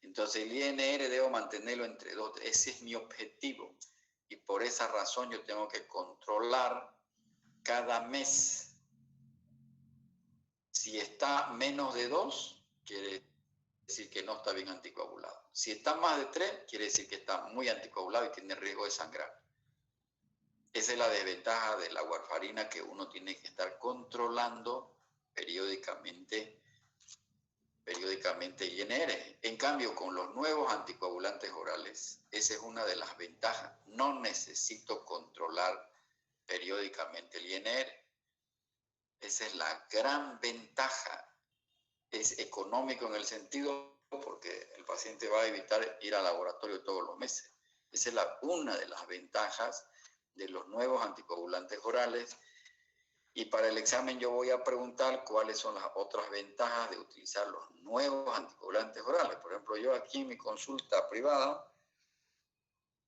Entonces el INR debo mantenerlo entre 2, ese es mi objetivo. Y por esa razón yo tengo que controlar cada mes. Si está menos de 2, quiere decir que no está bien anticoagulado. Si está más de 3, quiere decir que está muy anticoagulado y tiene riesgo de sangrar. Esa es la desventaja de la warfarina, que uno tiene que estar controlando periódicamente INR. En cambio, con los nuevos anticoagulantes orales, esa es una de las ventajas. No necesito controlar periódicamente el INR. Esa es la gran ventaja. Es económico en el sentido porque el paciente va a evitar ir al laboratorio todos los meses. Esa es una de las ventajas de los nuevos anticoagulantes orales. Y para el examen yo voy a preguntar cuáles son las otras ventajas de utilizar los nuevos anticoagulantes orales. Por ejemplo, yo aquí en mi consulta privada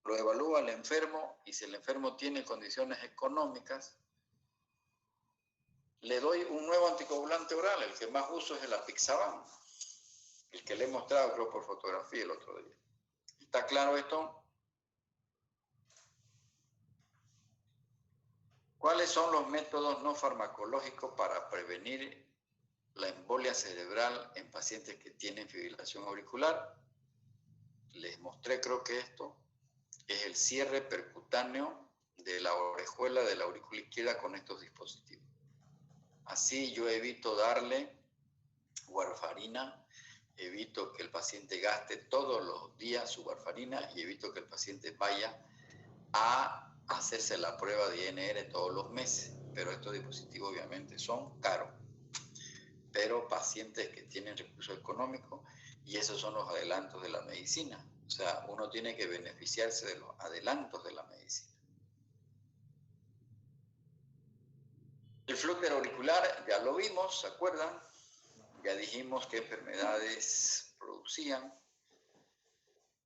lo evalúo al enfermo y si el enfermo tiene condiciones económicas, le doy un nuevo anticoagulante oral. El que más uso es el apixaban, el que le he mostrado creo por fotografía el otro día. ¿Está claro esto? ¿Cuáles son los métodos no farmacológicos para prevenir la embolia cerebral en pacientes que tienen fibrilación auricular? Les mostré, creo que esto es el cierre percutáneo de la orejuela de la aurícula izquierda con estos dispositivos. Así yo evito darle warfarina, evito que el paciente gaste todos los días su warfarina y evito que el paciente vaya a hacerse la prueba de INR todos los meses. Pero estos dispositivos obviamente son caros. Pero pacientes que tienen recursos económicos, y esos son los adelantos de la medicina. O sea, uno tiene que beneficiarse de los adelantos de la medicina. El flúter auricular ya lo vimos, ¿se acuerdan? Ya dijimos qué enfermedades producían.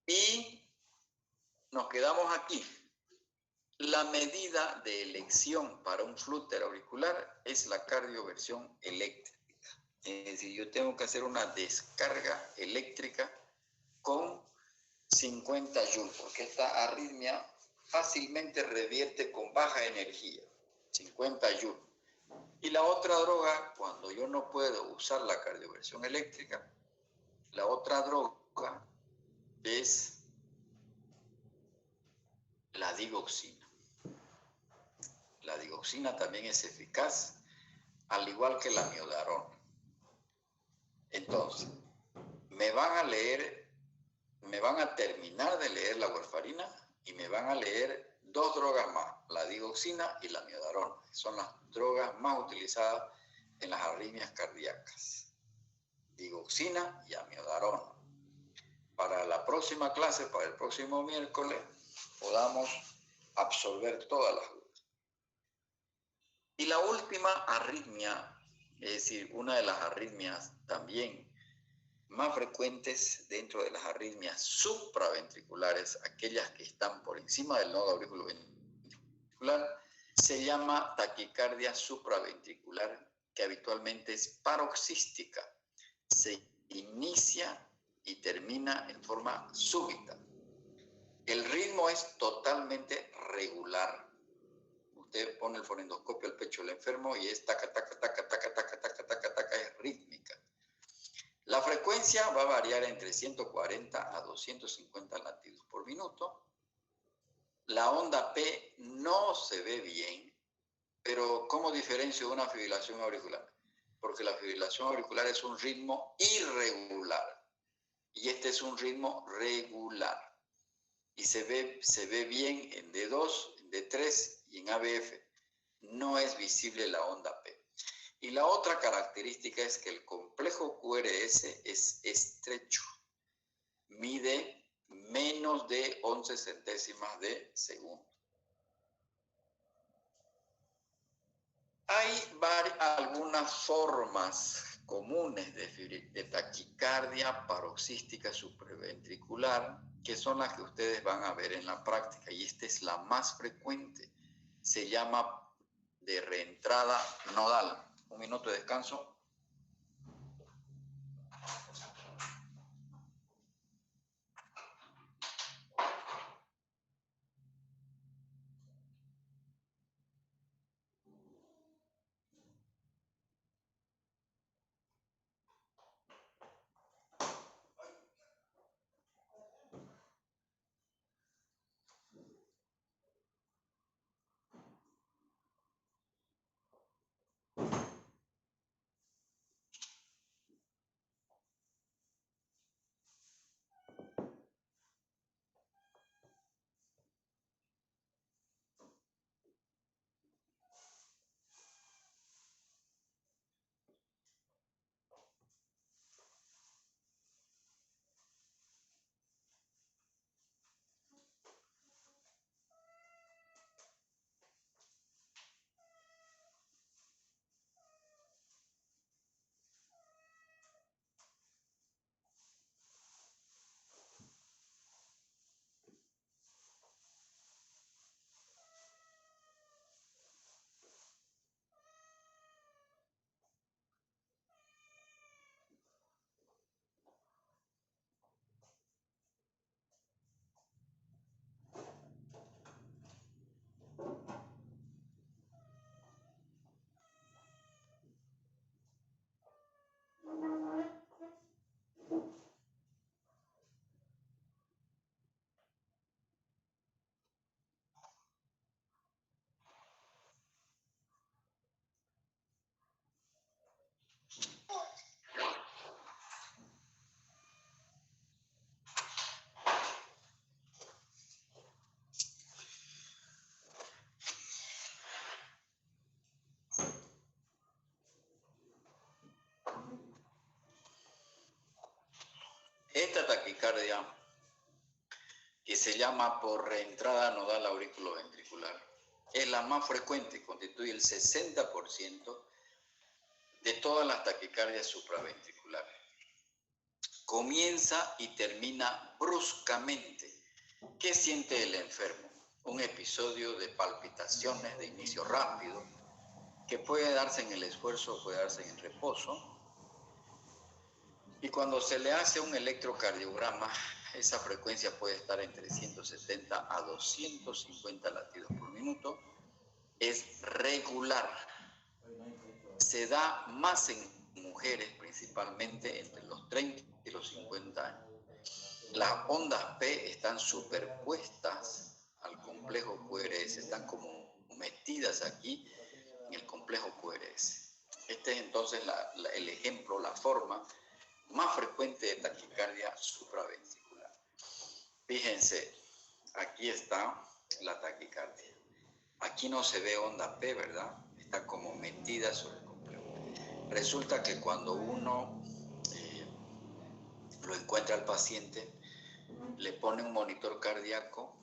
Y nos quedamos aquí. La medida de elección para un flúter auricular es la cardioversión eléctrica. Es decir, yo tengo que hacer una descarga eléctrica con 50 joules, porque esta arritmia fácilmente revierte con baja energía, 50 joules. Y la otra droga, cuando yo no puedo usar la cardioversión eléctrica, la otra droga es la digoxina. La digoxina también es eficaz, al igual que la miodarona. Entonces, me van a terminar de leer la warfarina y me van a leer 2 drogas más, la digoxina y la miodarona. Son las drogas más utilizadas en las arritmias cardíacas. Digoxina y amiodarona. Para la próxima clase, para el próximo miércoles, podamos absorber todas las dudas. Y la última arritmia, es decir, una de las arritmias también más frecuentes dentro de las arritmias supraventriculares, aquellas que están por encima del nodo auriculoventricular, se llama taquicardia supraventricular, que habitualmente es paroxística. se inicia y termina en forma súbita. El ritmo es totalmente regular. Usted pone el fonendoscopio al pecho del enfermo y es taca, taca, taca, taca, taca, taca, taca, taca, es rítmica. La frecuencia va a variar entre 140 a 250 latidos por minuto. La onda P no se ve bien, pero ¿cómo diferencio una fibrilación auricular? Porque la fibrilación auricular es un ritmo irregular y este es un ritmo regular. Y se ve bien en D2, en D3 y en ABF. No es visible la onda P. Y la otra característica es que el complejo QRS es estrecho. Mide menos de 11 centésimas de segundo. Hay algunas formas comunes de taquicardia paroxística supraventricular que son las que ustedes van a ver en la práctica y esta es la más frecuente. Se llama de reentrada nodal. Un minuto de descanso. Esta taquicardia, que se llama por reentrada nodal auriculoventricular, es la más frecuente, constituye el 60% de todas las taquicardias supraventriculares. Comienza y termina bruscamente. ¿Qué siente el enfermo? Un episodio de palpitaciones de inicio rápido, que puede darse en el esfuerzo o puede darse en el reposo. Y cuando se le hace un electrocardiograma, esa frecuencia puede estar entre 170 a 250 latidos por minuto. Es regular. Se da más en mujeres, principalmente entre los 30 y los 50 años. Las ondas P están superpuestas al complejo QRS, están como metidas aquí en el complejo QRS. Este es entonces el ejemplo, la forma más frecuente de taquicardia supraventricular. Fíjense, aquí está la taquicardia. Aquí no se ve onda P, ¿verdad? Está como metida sobre el complejo. Resulta que cuando uno lo encuentra al paciente, le pone un monitor cardíaco,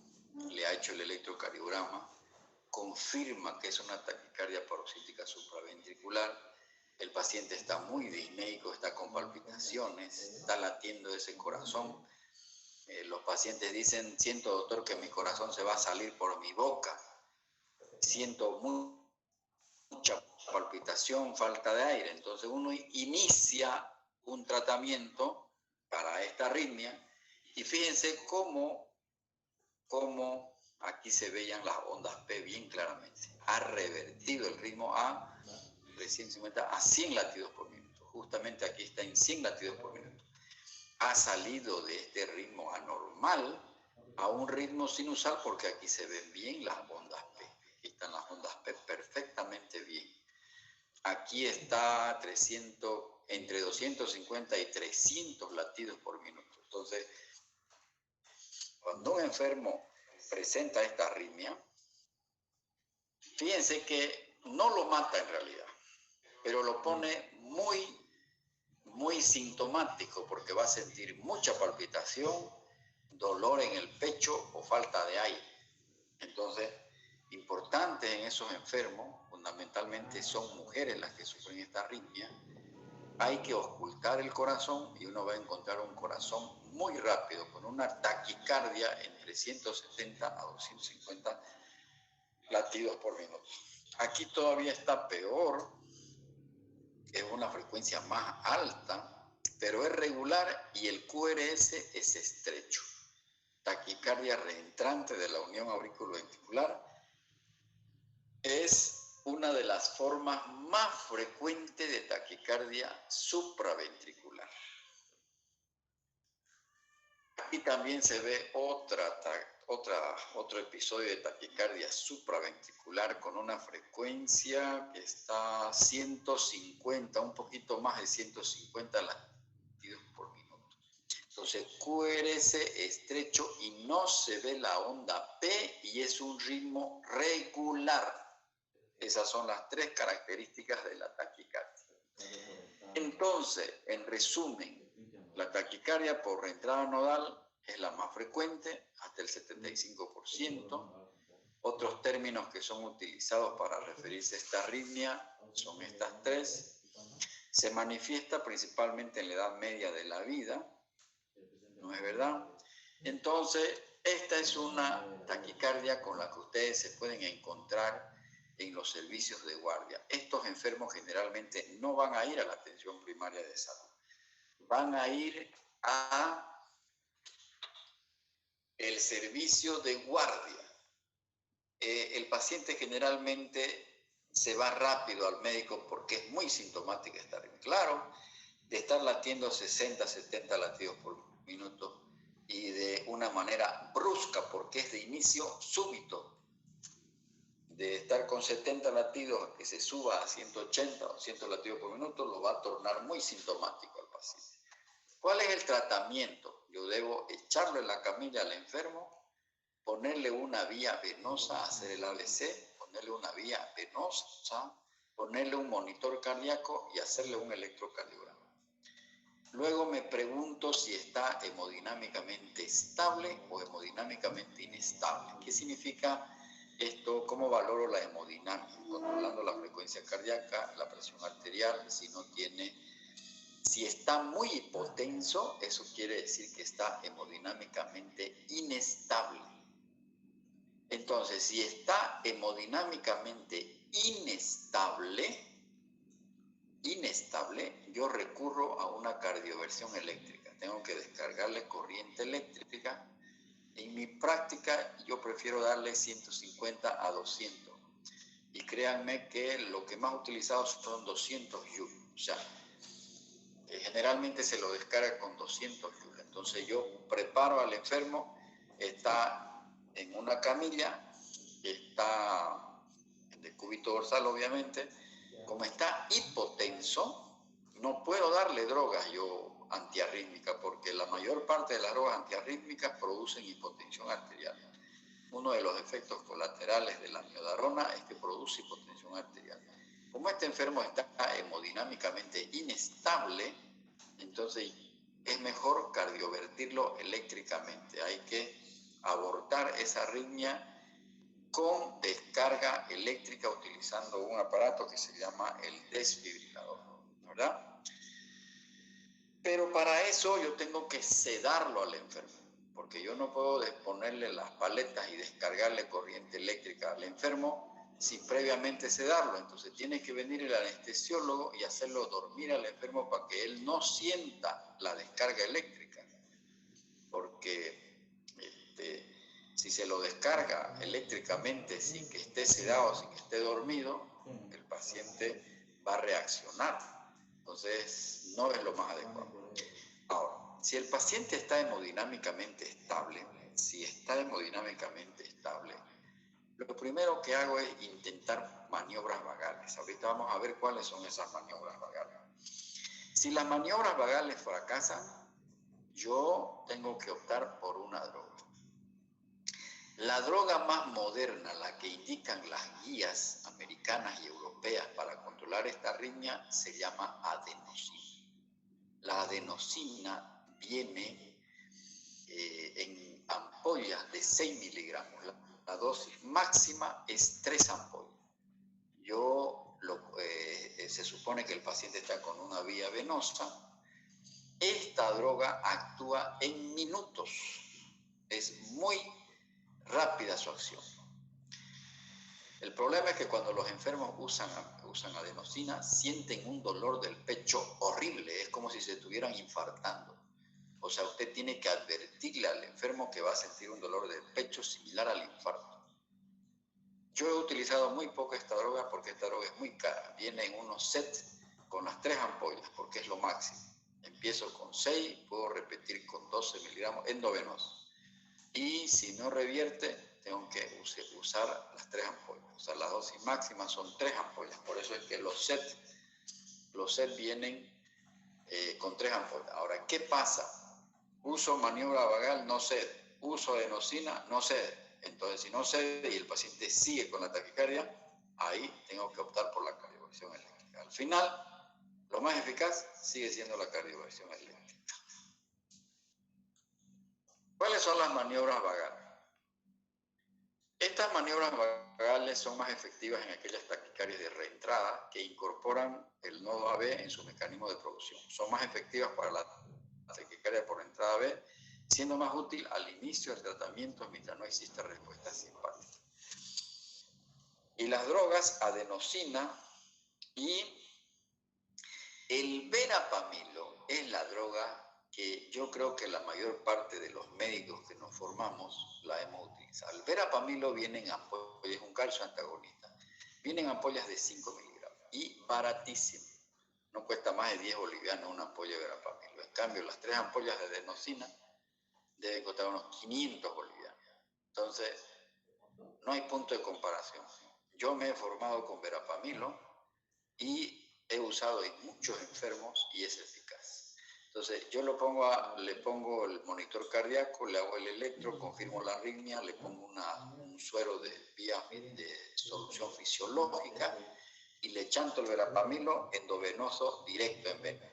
le ha hecho el electrocardiograma, confirma que es una taquicardia paroxística supraventricular. El paciente está muy disneico, está con palpitaciones, está latiendo ese corazón. Los pacientes dicen, siento doctor que mi corazón se va a salir por mi boca, siento mucha palpitación, falta de aire. Entonces uno inicia un tratamiento para esta arritmia y fíjense cómo aquí se veían las ondas P bien claramente. Ha revertido el ritmo a 350 a 100 latidos por minuto. Justamente aquí está en 100 latidos por minuto. Ha salido de este ritmo anormal a un ritmo sinusal porque aquí se ven bien las ondas P. Aquí están las ondas P perfectamente bien. Aquí está entre 250 y 300 latidos por minuto. Entonces, cuando un enfermo presenta esta arritmia, fíjense que no lo mata en realidad, pero lo pone muy sintomático porque va a sentir mucha palpitación, dolor en el pecho o falta de aire. Entonces, importante en esos enfermos, fundamentalmente son mujeres las que sufren esta arritmia, hay que ocultar el corazón y uno va a encontrar un corazón muy rápido, con una taquicardia entre 170 a 250 latidos por minuto. Aquí todavía está peor, es una frecuencia más alta, pero es regular y el QRS es estrecho. Taquicardia reentrante de la unión auriculoventricular es una de las formas más frecuentes de taquicardia supraventricular. Aquí también se ve otro episodio de taquicardia supraventricular con una frecuencia que está a 150, un poquito más de 150 latidos por minuto. Entonces, QRS estrecho y no se ve la onda P y es un ritmo regular. Esas son las tres características de la taquicardia. Entonces, en resumen, la taquicardia por reentrada nodal es la más frecuente, hasta el 75%. Otros términos que son utilizados para referirse a esta arritmia son estas tres. Se manifiesta principalmente en la edad media de la vida, ¿no es verdad? Entonces, esta es una taquicardia con la que ustedes se pueden encontrar en los servicios de guardia. Estos enfermos generalmente no van a ir a la atención primaria de salud. Van a ir a el servicio de guardia. El paciente generalmente se va rápido al médico porque es muy sintomática esta arritmia. Claro, de estar latiendo 60, 70 latidos por minuto y de una manera brusca porque es de inicio súbito. De estar con 70 latidos a que se suba a 180 o 100 latidos por minuto, lo va a tornar muy sintomático al paciente. ¿Cuál es el tratamiento? Yo debo echarlo en la camilla al enfermo, ponerle una vía venosa, hacer el ABC, ponerle una vía venosa, ponerle un monitor cardíaco y hacerle un electrocardiograma. Luego me pregunto si está hemodinámicamente estable o hemodinámicamente inestable. ¿Qué significa esto? ¿Cómo valoro la hemodinámica? Controlando la frecuencia cardíaca, la presión arterial, si está muy hipotenso, eso quiere decir que está hemodinámicamente inestable. Entonces, si está hemodinámicamente inestable, yo recurro a una cardioversión eléctrica. Tengo que descargarle corriente eléctrica. En mi práctica, yo prefiero darle 150 a 200. Y créanme que lo que más utilizado son 200 joules. O sea, generalmente se lo descarga con 200 joules. Entonces yo preparo al enfermo, está en una camilla, está de cúbito dorsal obviamente. Como está hipotenso, no puedo darle drogas yo antiarrítmicas porque la mayor parte de las drogas antiarrítmicas producen hipotensión arterial. Uno de los efectos colaterales de la miodarona es que produce hipotensión arterial. Como este enfermo está hemodinámicamente inestable, entonces es mejor cardiovertirlo eléctricamente. Hay que abortar esa arritmia con descarga eléctrica utilizando un aparato que se llama el desfibrilador, ¿verdad? Pero para eso yo tengo que sedarlo al enfermo, porque yo no puedo ponerle las paletas y descargarle corriente eléctrica al enfermo sin previamente sedarlo. Entonces tiene que venir el anestesiólogo y hacerlo dormir al enfermo para que él no sienta la descarga eléctrica. Porque si se lo descarga eléctricamente sin que esté sedado, sin que esté dormido, el paciente va a reaccionar. Entonces no es lo más adecuado. Ahora, si el paciente está hemodinámicamente estable, lo primero que hago es intentar maniobras vagales. Ahorita vamos a ver cuáles son esas maniobras vagales. Si las maniobras vagales fracasan, yo tengo que optar por una droga. La droga más moderna, la que indican las guías americanas y europeas para controlar esta arritmia, se llama adenosina. La adenosina viene en ampollas de 6 miligramos. La dosis máxima es 3 ampollas. Se supone que el paciente está con una vía venosa. Esta droga actúa en minutos. Es muy rápida su acción. El problema es que cuando los enfermos usan adenosina, sienten un dolor del pecho horrible. Es como si se estuvieran infartando. O sea, usted tiene que advertirle al enfermo que va a sentir un dolor del pecho similar al infarto. Yo he utilizado muy poco esta droga porque esta droga es muy cara. Viene en unos sets con las 3 ampollas porque es lo máximo. Empiezo con 6, puedo repetir con 12 miligramos endovenoso. Y si no revierte, tengo que usar las 3 ampollas. O sea, las dosis máximas son 3 ampollas. Por eso es que los sets vienen con 3 ampollas. Ahora, ¿qué pasa? Uso maniobra vagal, no cede. Uso adenosina, no cede. Entonces, si no cede y el paciente sigue con la taquicardia, ahí tengo que optar por la cardioversión eléctrica. Al final, lo más eficaz sigue siendo la cardioversión eléctrica. ¿Cuáles son las maniobras vagales? Estas maniobras vagales son más efectivas en aquellas taquicardias de reentrada que incorporan el nodo AB en su mecanismo de producción. Son más efectivas para la taquicardia por entrada B, siendo más útil al inicio del tratamiento mientras no existe respuesta simpática. Y las drogas adenosina y el verapamilo es la droga que yo creo que la mayor parte de los médicos que nos formamos la hemos utilizado. El verapamilo viene en ampollas, es un calcio antagonista, viene en ampollas de 5 miligramos y baratísimo. No cuesta más de 10 bolivianos una ampolla de verapamilo. En cambio, las 3 ampollas de adenosina debe costar unos 500 bolivianos. Entonces, no hay punto de comparación. Yo me he formado con verapamilo y he usado en muchos enfermos y es eficaz. Entonces, yo le pongo el monitor cardíaco, le hago el electro, confirmo la arritmia, le pongo un suero de solución fisiológica y le chanto el verapamilo endovenoso directo en vena.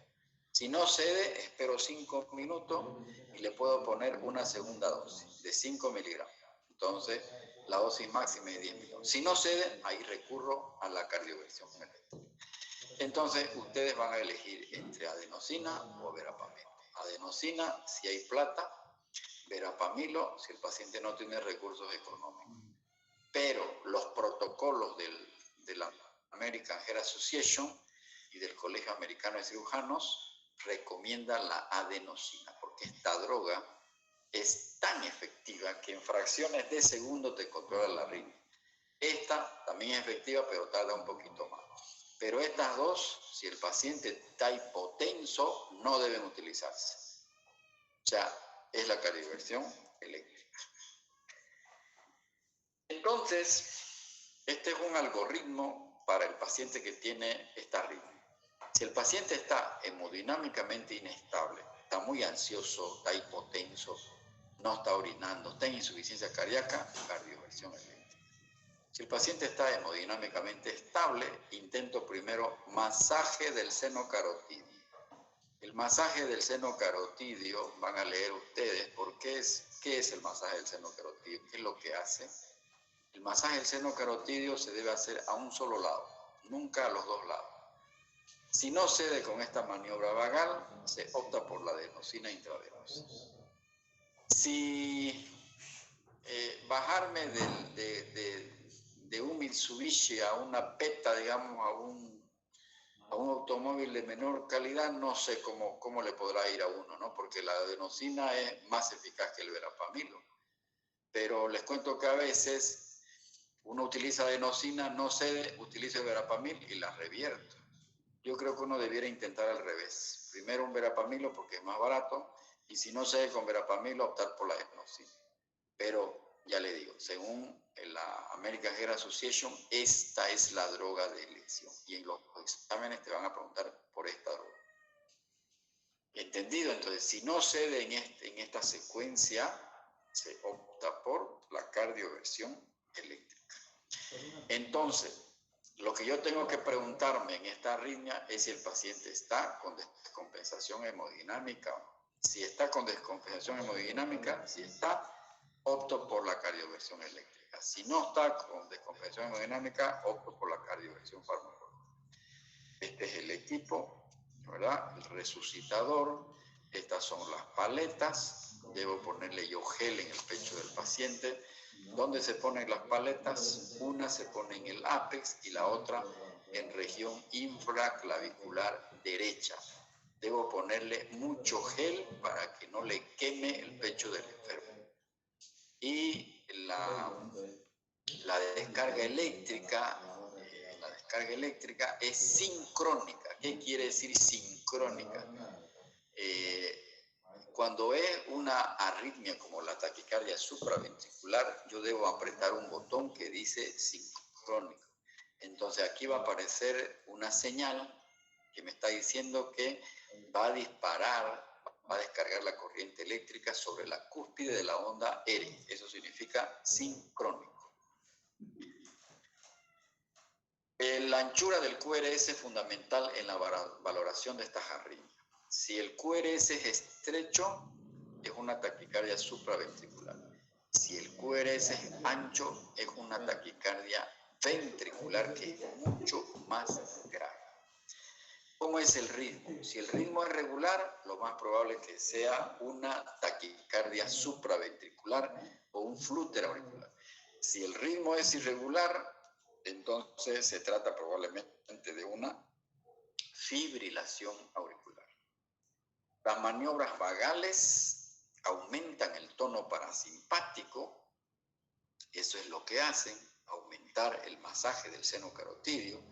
Si no cede, espero 5 minutos y le puedo poner una segunda dosis de 5 miligramos. Entonces, la dosis máxima es 10 miligramos. Si no cede, ahí recurro a la cardioversión eléctrica. Entonces, ustedes van a elegir entre adenosina o verapamilo. Adenosina, si hay plata, verapamilo, si el paciente no tiene recursos económicos. Pero los protocolos de la American Heart Association y del Colegio Americano de Cirujanos recomienda la adenosina, porque esta droga es tan efectiva que en fracciones de segundo te controla la arritmia. Esta también es efectiva, pero tarda un poquito más. Pero estas dos, si el paciente está hipotenso, no deben utilizarse. O sea, es la cardioversión eléctrica. Entonces, este es un algoritmo para el paciente que tiene esta arritmia. Si el paciente está hemodinámicamente inestable, está muy ansioso, está hipotenso, no está orinando, está en insuficiencia cardíaca, cardioversión eléctrica. Si el paciente está hemodinámicamente estable, intento primero masaje del seno carotidio. El masaje del seno carotidio, van a leer ustedes qué es el masaje del seno carotidio, qué es lo que hace. El masaje del seno carotidio se debe hacer a un solo lado, nunca a los dos lados. Si no cede con esta maniobra vagal, se opta por la adenosina intravenosa. Si bajarme de 1 Mitsubishi a una PETA, digamos, a un automóvil de menor calidad, no sé cómo le podrá ir a uno, ¿no? Porque la adenosina es más eficaz que el verapamilo. Pero les cuento que a veces uno utiliza adenosina, no cede, utiliza el verapamil y la revierto. Yo creo que uno debiera intentar al revés. Primero un verapamilo porque es más barato, y si no cede con verapamilo, optar por la adenosina. Pero ya le digo, según la American Heart Association, esta es la droga de elección. Y en los exámenes te van a preguntar por esta droga. ¿Entendido? Entonces, si no cede en esta secuencia, se opta por la cardioversión eléctrica. Entonces, lo que yo tengo que preguntarme en esta arritmia es si el paciente está con descompensación hemodinámica o no. Si está con descompensación hemodinámica, si está, opto por la cardioversión eléctrica. Si no está con descompensación hemodinámica, opto por la cardioversión farmacológica. Este es el equipo, ¿verdad? El resucitador. Estas son las paletas. Debo ponerle yo gel en el pecho del paciente. ¿Dónde se ponen las paletas? Una se pone en el ápex y la otra en región infraclavicular derecha. Debo ponerle mucho gel para que no le queme el pecho del enfermo. Y la descarga eléctrica es sincrónica. ¿Qué quiere decir sincrónica? Cuando es una arritmia como la taquicardia supraventricular, yo debo apretar un botón que dice sincrónico. Entonces aquí va a aparecer una señal que me está diciendo que va a disparar, va a descargar la corriente eléctrica sobre la cúspide de la onda R. Eso significa sincrónico. La anchura del QRS es fundamental en la valoración de estas arritmias. Si el QRS es estrecho, es una taquicardia supraventricular. Si el QRS es ancho, es una taquicardia ventricular, que es mucho más grave. ¿Cómo es el ritmo? Si el ritmo es regular, lo más probable es que sea una taquicardia supraventricular o un flúter auricular. Si el ritmo es irregular, entonces se trata probablemente de una fibrilación auricular. Las maniobras vagales aumentan el tono parasimpático. Eso es lo que hacen, aumentar el masaje del seno carotidio.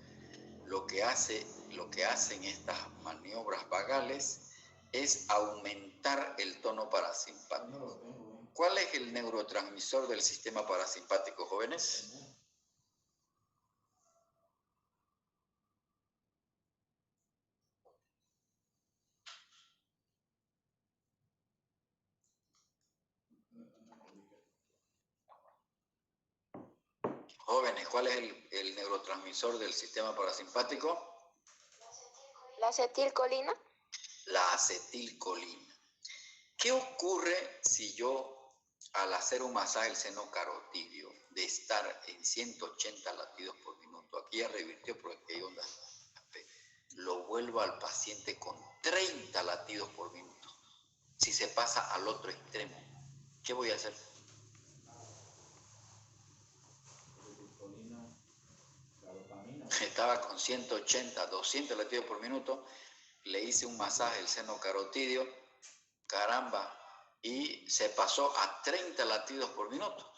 Lo que hacen estas maniobras vagales es aumentar el tono parasimpático. ¿Cuál es el neurotransmisor del sistema parasimpático, jóvenes? Jóvenes, ¿cuál es el neurotransmisor del sistema parasimpático? ¿La acetilcolina? La acetilcolina. ¿Qué ocurre si yo, al hacer un masaje del seno carotidio, de estar en 180 latidos por minuto, aquí ya revirtió porque hay ondas, lo vuelvo al paciente con 30 latidos por minuto? Si se pasa al otro extremo, ¿qué voy a hacer? Estaba con 180, 200 latidos por minuto, le hice un masaje del seno carotidio, caramba, y se pasó a 30 latidos por minuto.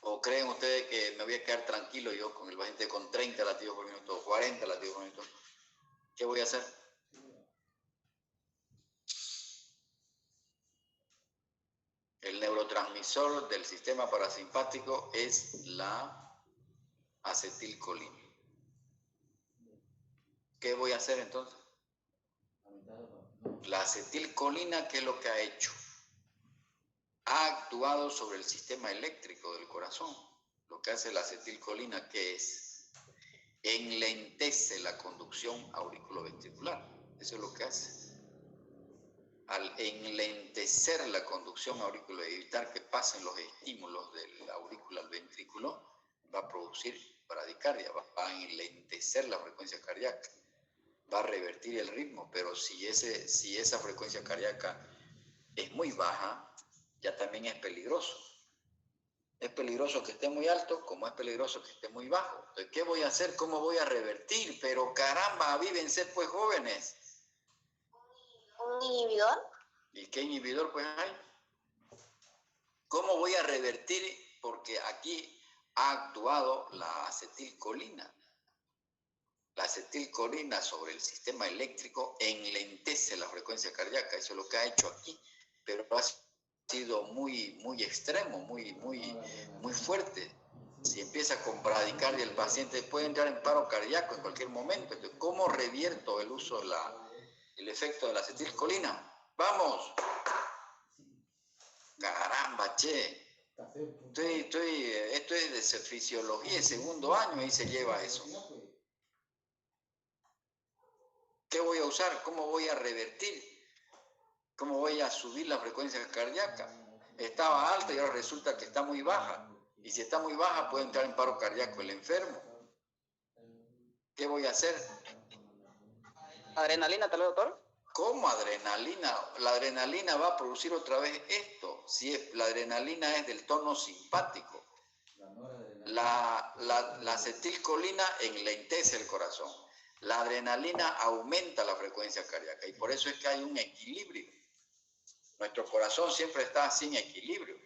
¿O creen ustedes que me voy a quedar tranquilo yo con el paciente con 30 latidos por minuto o 40 latidos por minuto? ¿Qué voy a hacer? El neurotransmisor del sistema parasimpático es la acetilcolina. ¿Qué voy a hacer entonces? La acetilcolina, ¿qué es lo que ha hecho? Ha actuado sobre el sistema eléctrico del corazón. Lo que hace la acetilcolina, ¿qué es? Enlentece la conducción auriculoventricular. Eso es lo que hace. Al enlentecer la conducción auricular y evitar que pasen los estímulos de la aurícula al ventrículo, va a producir bradicardia, va a enlentecer la frecuencia cardíaca, va a revertir el ritmo. Pero si esa frecuencia cardíaca es muy baja, ya también es peligroso. Es peligroso que esté muy alto, como es peligroso que esté muy bajo. Entonces, ¿qué voy a hacer? ¿Cómo voy a revertir? Pero caramba, avívense pues, jóvenes. ¿Un inhibidor? ¿Y qué inhibidor pues hay? ¿Cómo voy a revertir? Porque aquí ha actuado la acetilcolina. La acetilcolina sobre el sistema eléctrico enlentece la frecuencia cardíaca. Eso es lo que ha hecho aquí. Pero ha sido muy extremo, muy fuerte. Si empieza con bradicardia, el paciente puede entrar en paro cardíaco en cualquier momento. Entonces, ¿cómo revierto el uso de el efecto de la acetilcolina? ¡Vamos! Caramba, che. Esto es de fisiología, segundo año, ahí se lleva eso. ¿Qué voy a usar? ¿Cómo voy a revertir? ¿Cómo voy a subir la frecuencia cardíaca? Estaba alta y ahora resulta que está muy baja. Y si está muy baja, puede entrar en paro cardíaco el enfermo. ¿Qué voy a hacer? ¿Adrenalina, tal vez, doctor? ¿Cómo adrenalina? La adrenalina va a producir otra vez esto. Si la adrenalina es del tono simpático. La acetilcolina enlentece el corazón. La adrenalina aumenta la frecuencia cardíaca y por eso es que hay un equilibrio. Nuestro corazón siempre está sin equilibrio.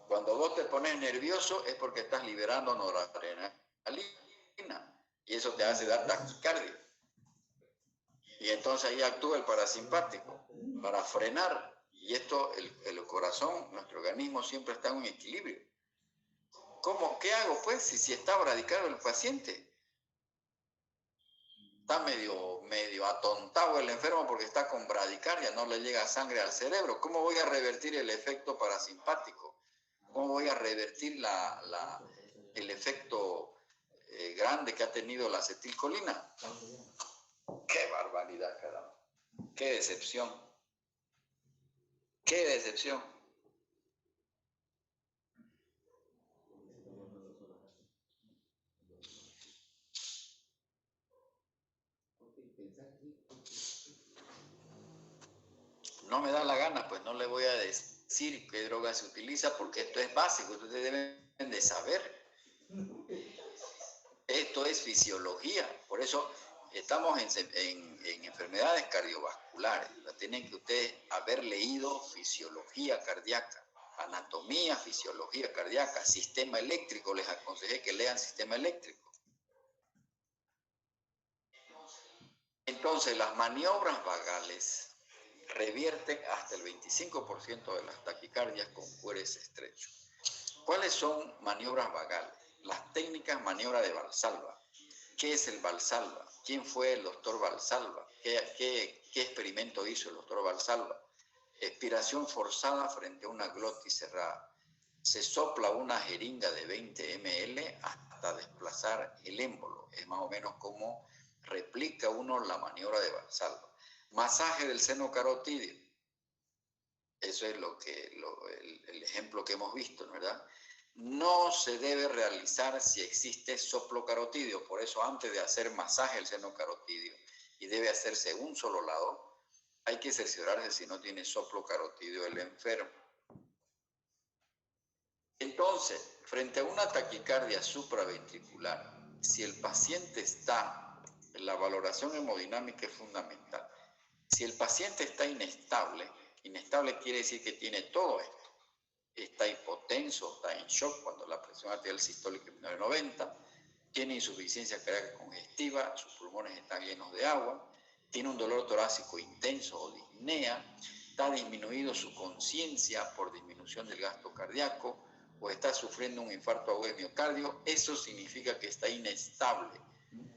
Cuando vos te pones nervioso es porque estás liberando noradrenalina y eso te hace dar taquicardia. Y entonces ahí actúa el parasimpático para frenar. Y esto, el corazón, nuestro organismo siempre está en un equilibrio. ¿Cómo? ¿Qué hago pues si está bradicardio el paciente? Está medio atontado el enfermo porque está con bradicardia, no le llega sangre al cerebro. ¿Cómo voy a revertir el efecto parasimpático? ¿Cómo voy a revertir el efecto grande que ha tenido la acetilcolina? ¡Qué barbaridad, caramba! ¡Qué decepción! ¡Qué decepción! No me da la gana, pues no le voy a decir qué droga se utiliza porque esto es básico, ustedes deben de saber. Esto es fisiología, por eso estamos en enfermedades cardiovasculares. Tienen que ustedes haber leído fisiología cardíaca, anatomía, fisiología cardíaca, sistema eléctrico. Les aconsejé que lean sistema eléctrico. Entonces, las maniobras vagales revierten hasta el 25% de las taquicardias con cueres estrechos. ¿Cuáles son maniobras vagales? Las técnicas maniobra de Valsalva. ¿Qué es el Valsalva? ¿Quién fue el doctor Valsalva? ¿Qué experimento hizo el doctor Valsalva? Expiración forzada frente a una glotis cerrada. Se sopla una jeringa de 20 ml hasta desplazar el émbolo. Es más o menos como replica uno la maniobra de Valsalva. Masaje del seno carotídeo. Eso es el ejemplo que hemos visto, ¿verdad? No se debe realizar si existe soplo carotídeo. Por eso, antes de hacer masaje del seno carotídeo, y debe hacerse un solo lado, hay que cerciorarse si no tiene soplo carotídeo el enfermo. Entonces, frente a una taquicardia supraventricular, si el paciente está, la valoración hemodinámica es fundamental. Si el paciente está inestable quiere decir que tiene todo esto. Está hipotenso, está en shock cuando la presión arterial sistólica es menor de 90, tiene insuficiencia cardíaca congestiva, sus pulmones están llenos de agua, tiene un dolor torácico intenso o disnea, está disminuido su conciencia por disminución del gasto cardíaco o está sufriendo un infarto agudo de miocardio, eso significa que está inestable.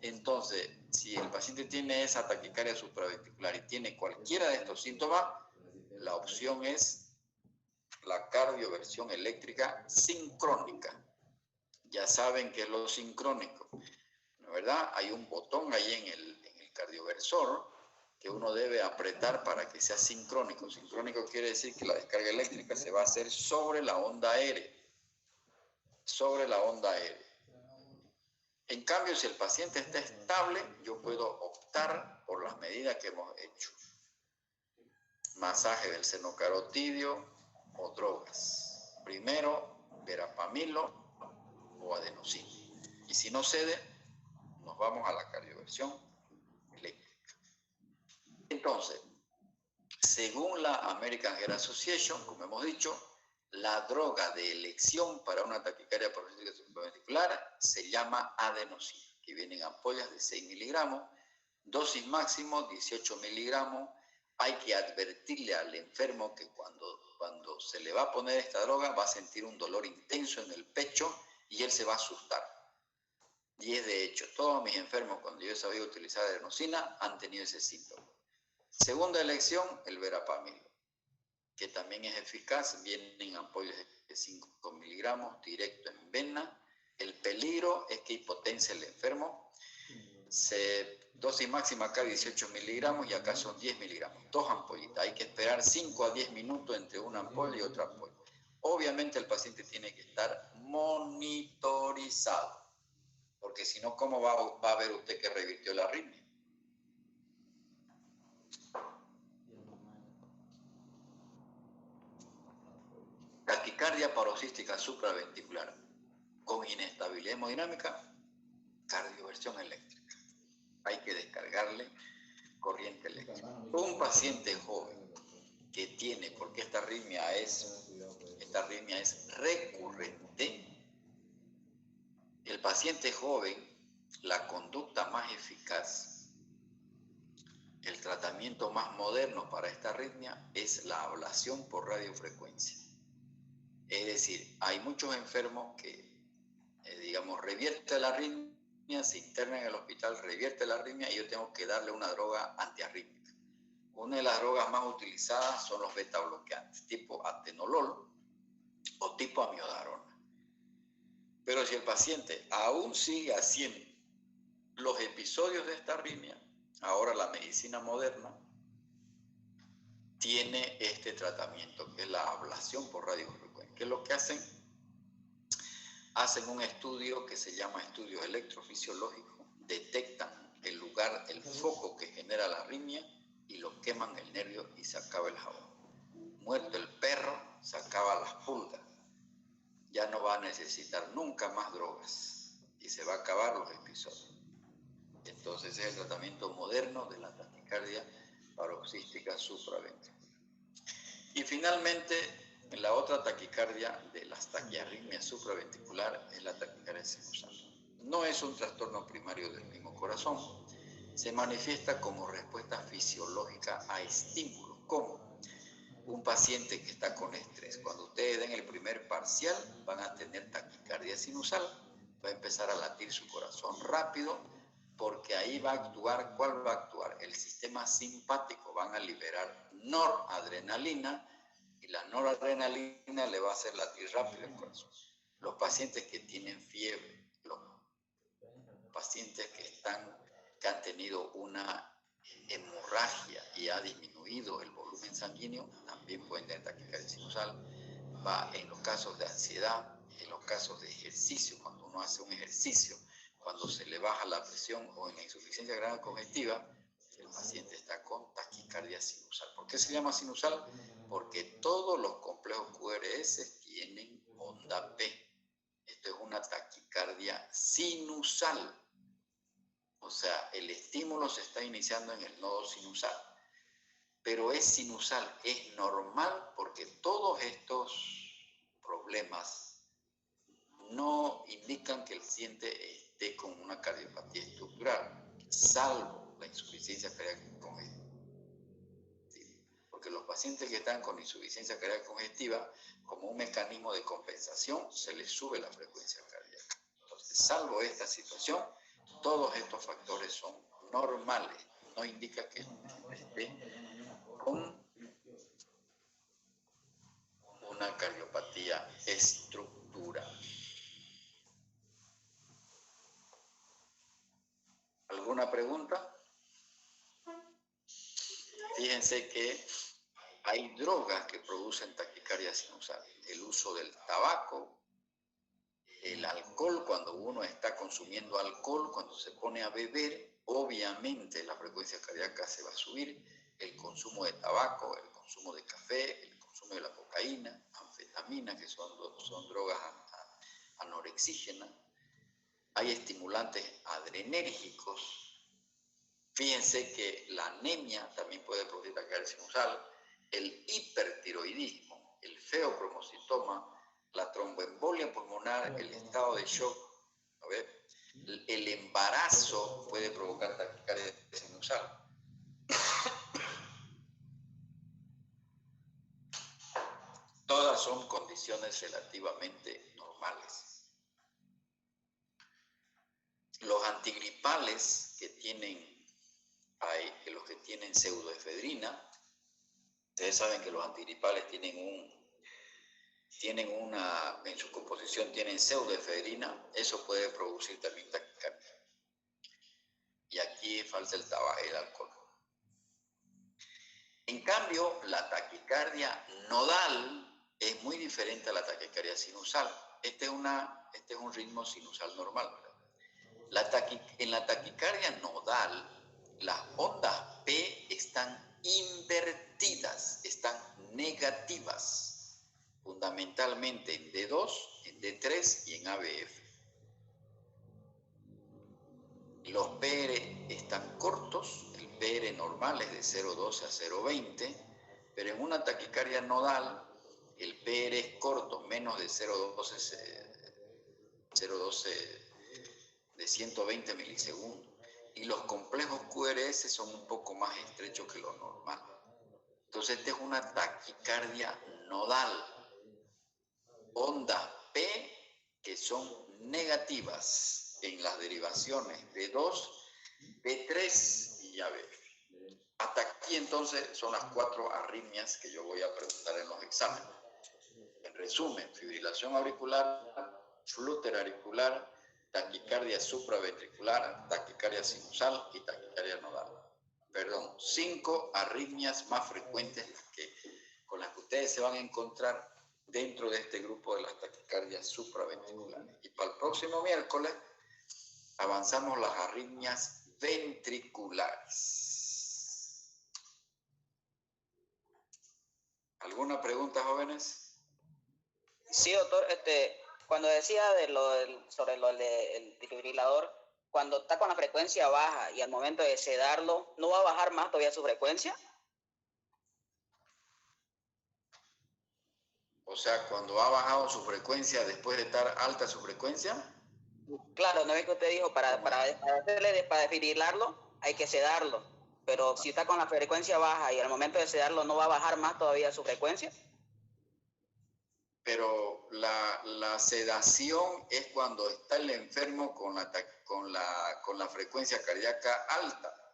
Entonces, si el paciente tiene esa taquicardia supraventricular y tiene cualquiera de estos síntomas, la opción es la cardioversión eléctrica sincrónica. Ya saben qué es lo sincrónico, ¿verdad? Hay un botón ahí en el cardioversor que uno debe apretar para que sea sincrónico. Sincrónico quiere decir que la descarga eléctrica se va a hacer sobre la onda aérea. Sobre la onda aérea. En cambio, si el paciente está estable, yo puedo optar por las medidas que hemos hecho. Masaje del seno carotídeo o drogas. primero verapamilo o adenosina. Y si no cede, nos vamos a la cardioversión eléctrica. Entonces, según la American Heart Association, como hemos dicho, la droga de elección para una taquicardia paroxística supraventricular se llama adenosina, que viene en ampollas de 6 miligramos, dosis máximo 18 miligramos. Hay que advertirle al enfermo que cuando se le va a poner esta droga va a sentir un dolor intenso en el pecho y él se va a asustar. Y es de hecho, todos mis enfermos cuando yo he sabido utilizar adenosina han tenido ese síntoma. Segunda elección, el verapamilo, que también es eficaz, viene en ampollas de 5 miligramos, directo en vena. El peligro es que hipotense el enfermo. Dosis máxima acá 18 miligramos y acá son 10 miligramos, 2 ampollitas. Hay que esperar 5 a 10 minutos entre una ampolla y otra ampolla. Obviamente el paciente tiene que estar monitorizado, porque si no, ¿cómo va a ver usted que revirtió la arritmia? Taquicardia paroxística supraventricular con inestabilidad hemodinámica, cardioversión eléctrica. Hay que descargarle corriente eléctrica. Un paciente joven que tiene, porque esta arritmia es recurrente, el paciente joven, la conducta más eficaz, el tratamiento más moderno para esta arritmia es la ablación por radiofrecuencia. Es decir, hay muchos enfermos que, digamos, revierte la arritmia, se interna en el hospital, revierte la arritmia y yo tengo que darle una droga antiarrítmica. Una de las drogas más utilizadas son los beta bloqueantes, tipo atenolol o tipo amiodarona. Pero si el paciente aún sigue haciendo los episodios de esta arritmia, ahora la medicina moderna tiene este tratamiento, que es la ablación por radiofrecuencia. ¿Qué es lo que hacen? Hacen un estudio que se llama estudio electrofisiológico, detectan el lugar, el foco que genera la arritmia y lo queman el nervio y se acaba el jabón. Muerto el perro, se acaban las pulgas. Ya no va a necesitar nunca más drogas y se va a acabar los episodios. Entonces es el tratamiento moderno de la taquicardia paroxística supraventricular. Y finalmente, la otra taquicardia de las taquiarritmias supraventricular es la taquicardia sinusal. No es un trastorno primario del mismo corazón. Se manifiesta como respuesta fisiológica a estímulos, como un paciente que está con estrés. Cuando ustedes den el primer parcial, van a tener taquicardia sinusal, va a empezar a latir su corazón rápido, porque ahí va a actuar, ¿cuál va a actuar? El sistema simpático, van a liberar noradrenalina y la noradrenalina le va a hacer latir rápido el corazón. Los pacientes que tienen fiebre, los pacientes que han tenido una hemorragia y ha disminuido el volumen sanguíneo, también pueden tener taquicardia sinusal. Va en los casos de ansiedad, en los casos de ejercicio, cuando uno hace un ejercicio, cuando se le baja la presión o en la insuficiencia renal congestiva, el paciente está con taquicardia sinusal. ¿Por qué se llama sinusal? Porque todos los complejos QRS tienen onda P. Esto es una taquicardia sinusal. O sea, el estímulo se está iniciando en el nodo sinusal. Pero es sinusal, es normal porque todos estos problemas no indican que el paciente esté con una cardiopatía estructural, salvo la insuficiencia cardíaca congestiva. Porque los pacientes que están con insuficiencia cardíaca congestiva, como un mecanismo de compensación, se les sube la frecuencia cardíaca. Entonces, salvo esta situación, todos estos factores son normales. No indica que esté con una cardiopatía estructural. ¿Alguna pregunta? Fíjense que hay drogas que producen taquicardia sinusal. El uso del tabaco, el alcohol, cuando uno está consumiendo alcohol, cuando se pone a beber, obviamente la frecuencia cardíaca se va a subir. El consumo de tabaco, el consumo de café, el consumo de la cocaína, anfetaminas, que son drogas anorexígenas. Hay estimulantes adrenérgicos. Fíjense que la anemia también puede producir taquicardia sinusal, el hipertiroidismo, el feocromocitoma, la tromboembolia pulmonar, el estado de shock, a ver, el embarazo puede provocar taquicardia sinusal. Todas son condiciones relativamente normales. Los antigripales que los que tienen pseudoefedrina, ustedes saben que los antigripales en su composición tienen pseudoefedrina, eso puede producir también taquicardia. Y aquí falta el alcohol. En cambio, la taquicardia nodal es muy diferente a la taquicardia sinusal. Este es un ritmo sinusal normal, ¿verdad? En la taquicardia nodal, las ondas P están invertidas, están negativas, fundamentalmente en D2, en D3 y en ABF. Los PR están cortos, el PR normal es de 0,12 a 0,20, pero en una taquicardia nodal el PR es corto, menos de 0,12 de 120 milisegundos. Y los complejos QRS son un poco más estrechos que lo normal. Entonces, esta es una taquicardia nodal. Ondas P que son negativas en las derivaciones B2, B3 y ABF. Hasta aquí entonces son las 4 arritmias que yo voy a preguntar en los exámenes. En resumen, fibrilación auricular, flúter auricular, taquicardia supraventricular, taquicardia sinusal y taquicardia nodal. Perdón, 5 arritmias más frecuentes con las que ustedes se van a encontrar dentro de este grupo de las taquicardias supraventriculares. Y para el próximo miércoles avanzamos las arritmias ventriculares. ¿Alguna pregunta, jóvenes? Sí, doctor, cuando decía sobre lo del desfibrilador, cuando está con la frecuencia baja y al momento de sedarlo, ¿no va a bajar más todavía su frecuencia? O sea, cuando ha bajado su frecuencia después de estar alta su frecuencia. Claro, no es que usted dijo, para desfibrilarlo hay que sedarlo, pero si está con la frecuencia baja y al momento de sedarlo, ¿no va a bajar más todavía su frecuencia? Pero la sedación es cuando está el enfermo con la frecuencia cardíaca alta.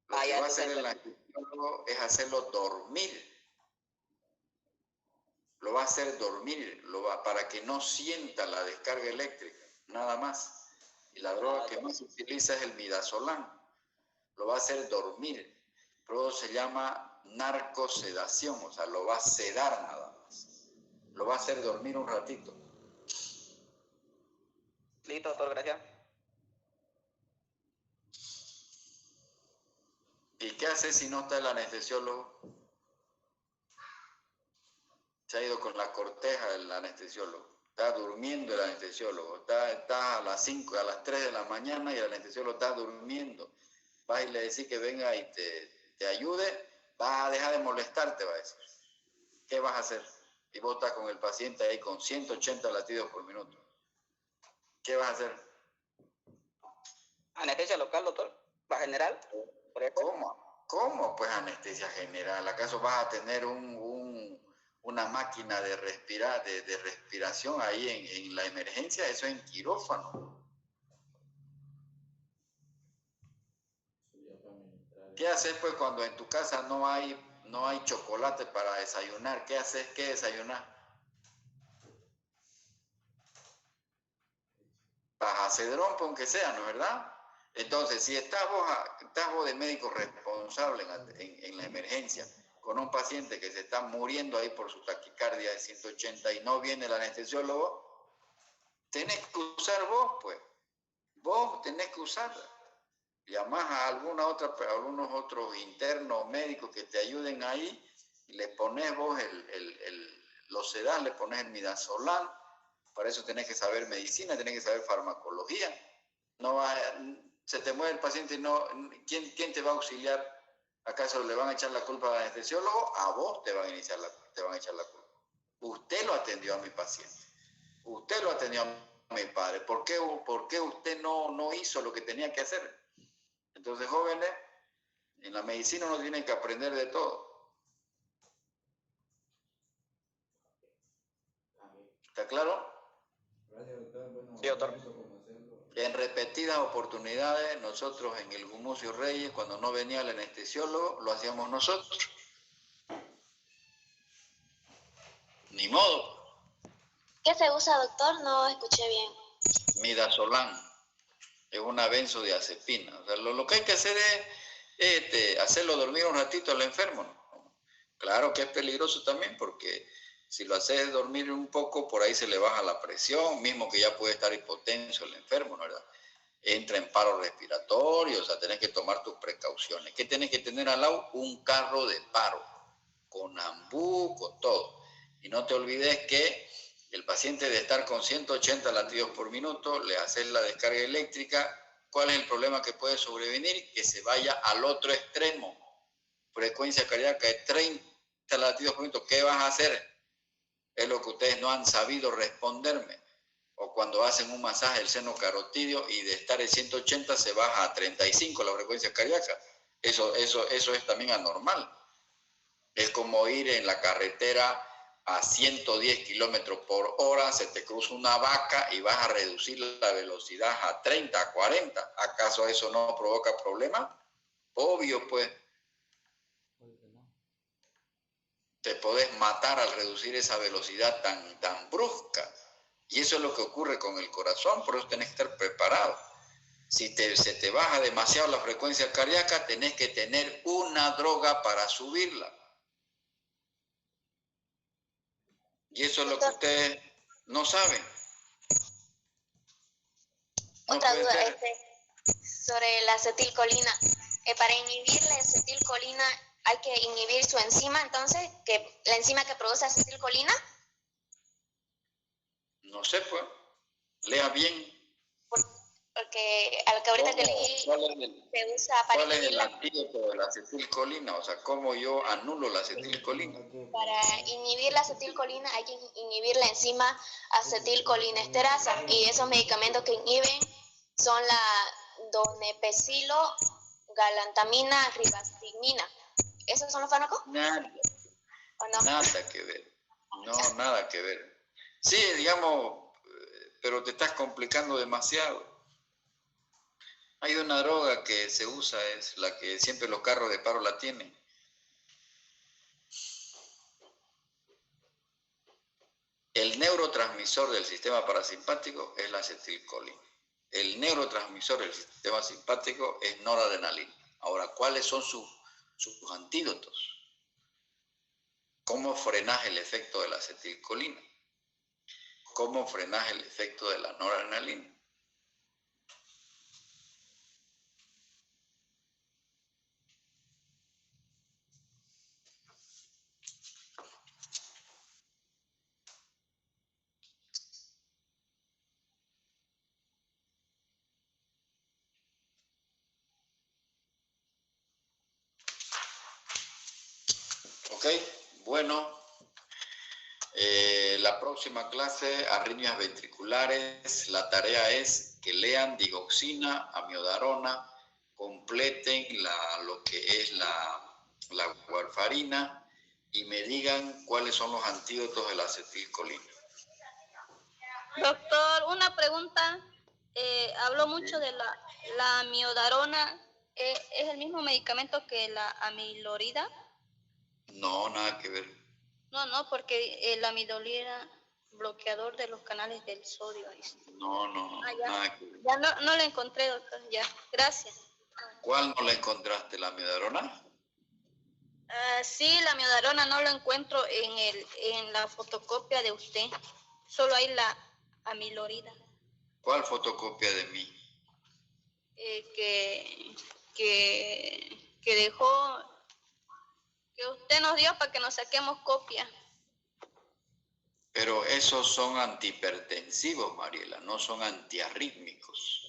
Lo que va a hacer el angiólogo es hacerlo dormir. Lo va a hacer dormir, para que no sienta la descarga eléctrica, nada más. Y la droga que más se utiliza es el midazolam. Lo va a hacer dormir. Pero se llama narcosedación, o sea, lo va a sedar nada más. Lo va a hacer dormir un ratito. Listo, doctor, gracias. ¿Y qué hace si no está el anestesiólogo? Se ha ido con la corteja el anestesiólogo. Está durmiendo el anestesiólogo. Está a las 5, a las 3 de la mañana y el anestesiólogo está durmiendo. Vas y le decís que venga y te ayude, vas a dejar de molestarte, va a decir. ¿Qué vas a hacer? Y vos estás con el paciente ahí con 180 latidos por minuto. ¿Qué vas a hacer? ¿Anestesia local, doctor? ¿Va general? ¿Cómo? Pues anestesia general. ¿Acaso vas a tener una máquina de respiración ahí en la emergencia? Eso es en quirófano. ¿Qué haces pues cuando en tu casa no hay chocolate para desayunar? ¿Qué haces? ¿Qué desayunar? Pajacedrón, pues, aunque sea, ¿no es verdad? Entonces, si estás vos de médico responsable en la emergencia con un paciente que se está muriendo ahí por su taquicardia de 180 y no viene el anestesiólogo, tenés que usar vos, pues. Vos tenés que usarla. Llamás a algunos otros internos médicos que te ayuden ahí Le pones vos los sedás, le pones el midazolam. Para eso tenés que saber medicina, tenés que saber farmacología. No va, se te muere el paciente y no, ¿quién te va a auxiliar? ¿Acaso le van a echar la culpa al anestesiólogo? A vos te van a echar la culpa. Usted lo atendió a mi paciente. Usted lo atendió a mi padre. ¿Por qué usted no hizo lo que tenía que hacer? Entonces, jóvenes, en la medicina uno tiene que aprender de todo. ¿Está claro? Sí, doctor. En repetidas oportunidades, nosotros en el Gumucio Reyes, cuando no venía el anestesiólogo, lo hacíamos nosotros. Ni modo. ¿Qué se usa, doctor? No escuché bien. Midazolam. Es una benzodiazepina. O sea, lo que hay que hacer es hacerlo dormir un ratito al enfermo, ¿no? Claro que es peligroso también porque si lo haces dormir un poco, por ahí se le baja la presión, mismo que ya puede estar hipotenso el enfermo, ¿no? ¿Verdad? Entra en paro respiratorio, o sea, tenés que tomar tus precauciones. ¿Qué tenés que tener al lado? Un carro de paro, con ambú, con todo. Y no te olvides que el paciente de estar con 180 latidos por minuto, le haces la descarga eléctrica. ¿Cuál es el problema que puede sobrevenir? Que se vaya al otro extremo. Frecuencia cardíaca de 30 latidos por minuto. ¿Qué vas a hacer? Es lo que ustedes no han sabido responderme. O cuando hacen un masaje del seno carotidio y de estar en 180 se baja a 35 la frecuencia cardíaca. Eso es también anormal. Es como ir en la carretera a 110 kilómetros por hora, se te cruza una vaca y vas a reducir la velocidad a 30, a 40. ¿Acaso eso no provoca problemas? Obvio, pues. Te podés matar al reducir esa velocidad tan brusca. Y eso es lo que ocurre con el corazón, por eso tenés que estar preparado. Si se te baja demasiado la frecuencia cardíaca, tenés que tener una droga para subirla. Y eso es lo que ustedes no saben. Otra duda sobre la acetilcolina. Para inhibir la acetilcolina hay que inhibir su enzima, entonces, que la enzima que produce acetilcolina. No sé, pues. Lea bien. Porque a lo que ahorita que leí se usa para ¿cuál es el antídoto de la acetilcolina? O sea, ¿cómo yo anulo la acetilcolina? Para inhibir la acetilcolina hay que inhibir la enzima acetilcolinesterasa, y esos medicamentos que inhiben son la donepezilo, galantamina, ribastigmina. ¿Esos son los fármacos? Nada. ¿O no? Nada que ver. No, nada que ver. Sí, digamos, pero te estás complicando demasiado. Hay una droga que se usa, es la que siempre los carros de paro la tienen. El neurotransmisor del sistema parasimpático es la acetilcolina. El neurotransmisor del sistema simpático es noradrenalina. Ahora, ¿cuáles son sus antídotos? ¿Cómo frenás el efecto de la acetilcolina? ¿Cómo frenás el efecto de la noradrenalina? Ok, bueno, la próxima clase, arritmias ventriculares, la tarea es que lean digoxina, amiodarona, completen lo que es la warfarina y me digan cuáles son los antídotos de la acetilcolina. Doctor, una pregunta. Habló mucho de la amiodarona. ¿Es el mismo medicamento que la amilorida? No, nada que ver. No, porque la amilorida, bloqueador de los canales del sodio. No, nada que ver. Ya no lo encontré, doctor, ya. Gracias. ¿Cuál no la encontraste, la amiodarona? Sí, la amiodarona no lo encuentro en la fotocopia de usted. Solo hay la amilorida. ¿Cuál fotocopia de mí? Que dejó que usted nos dio para que nos saquemos copia. Pero esos son antihipertensivos, Mariela, no son antiarrítmicos.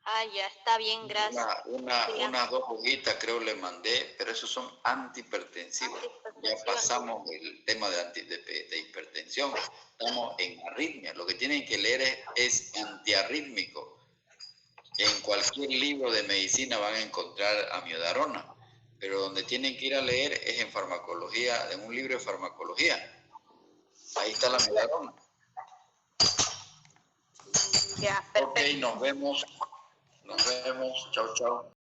Ah, ya, está bien, gracias. Unas 2 hojitas creo le mandé, pero esos son antihipertensivos. Ya pasamos el tema de hipertensión, estamos en arritmia. Lo que tienen que leer es antiarrítmico. En cualquier libro de medicina van a encontrar amiodarona, pero donde tienen que ir a leer es en farmacología, en un libro de farmacología. Ahí está la amiodarona. Ya, perfecto. Ok, nos vemos. Chao, chao.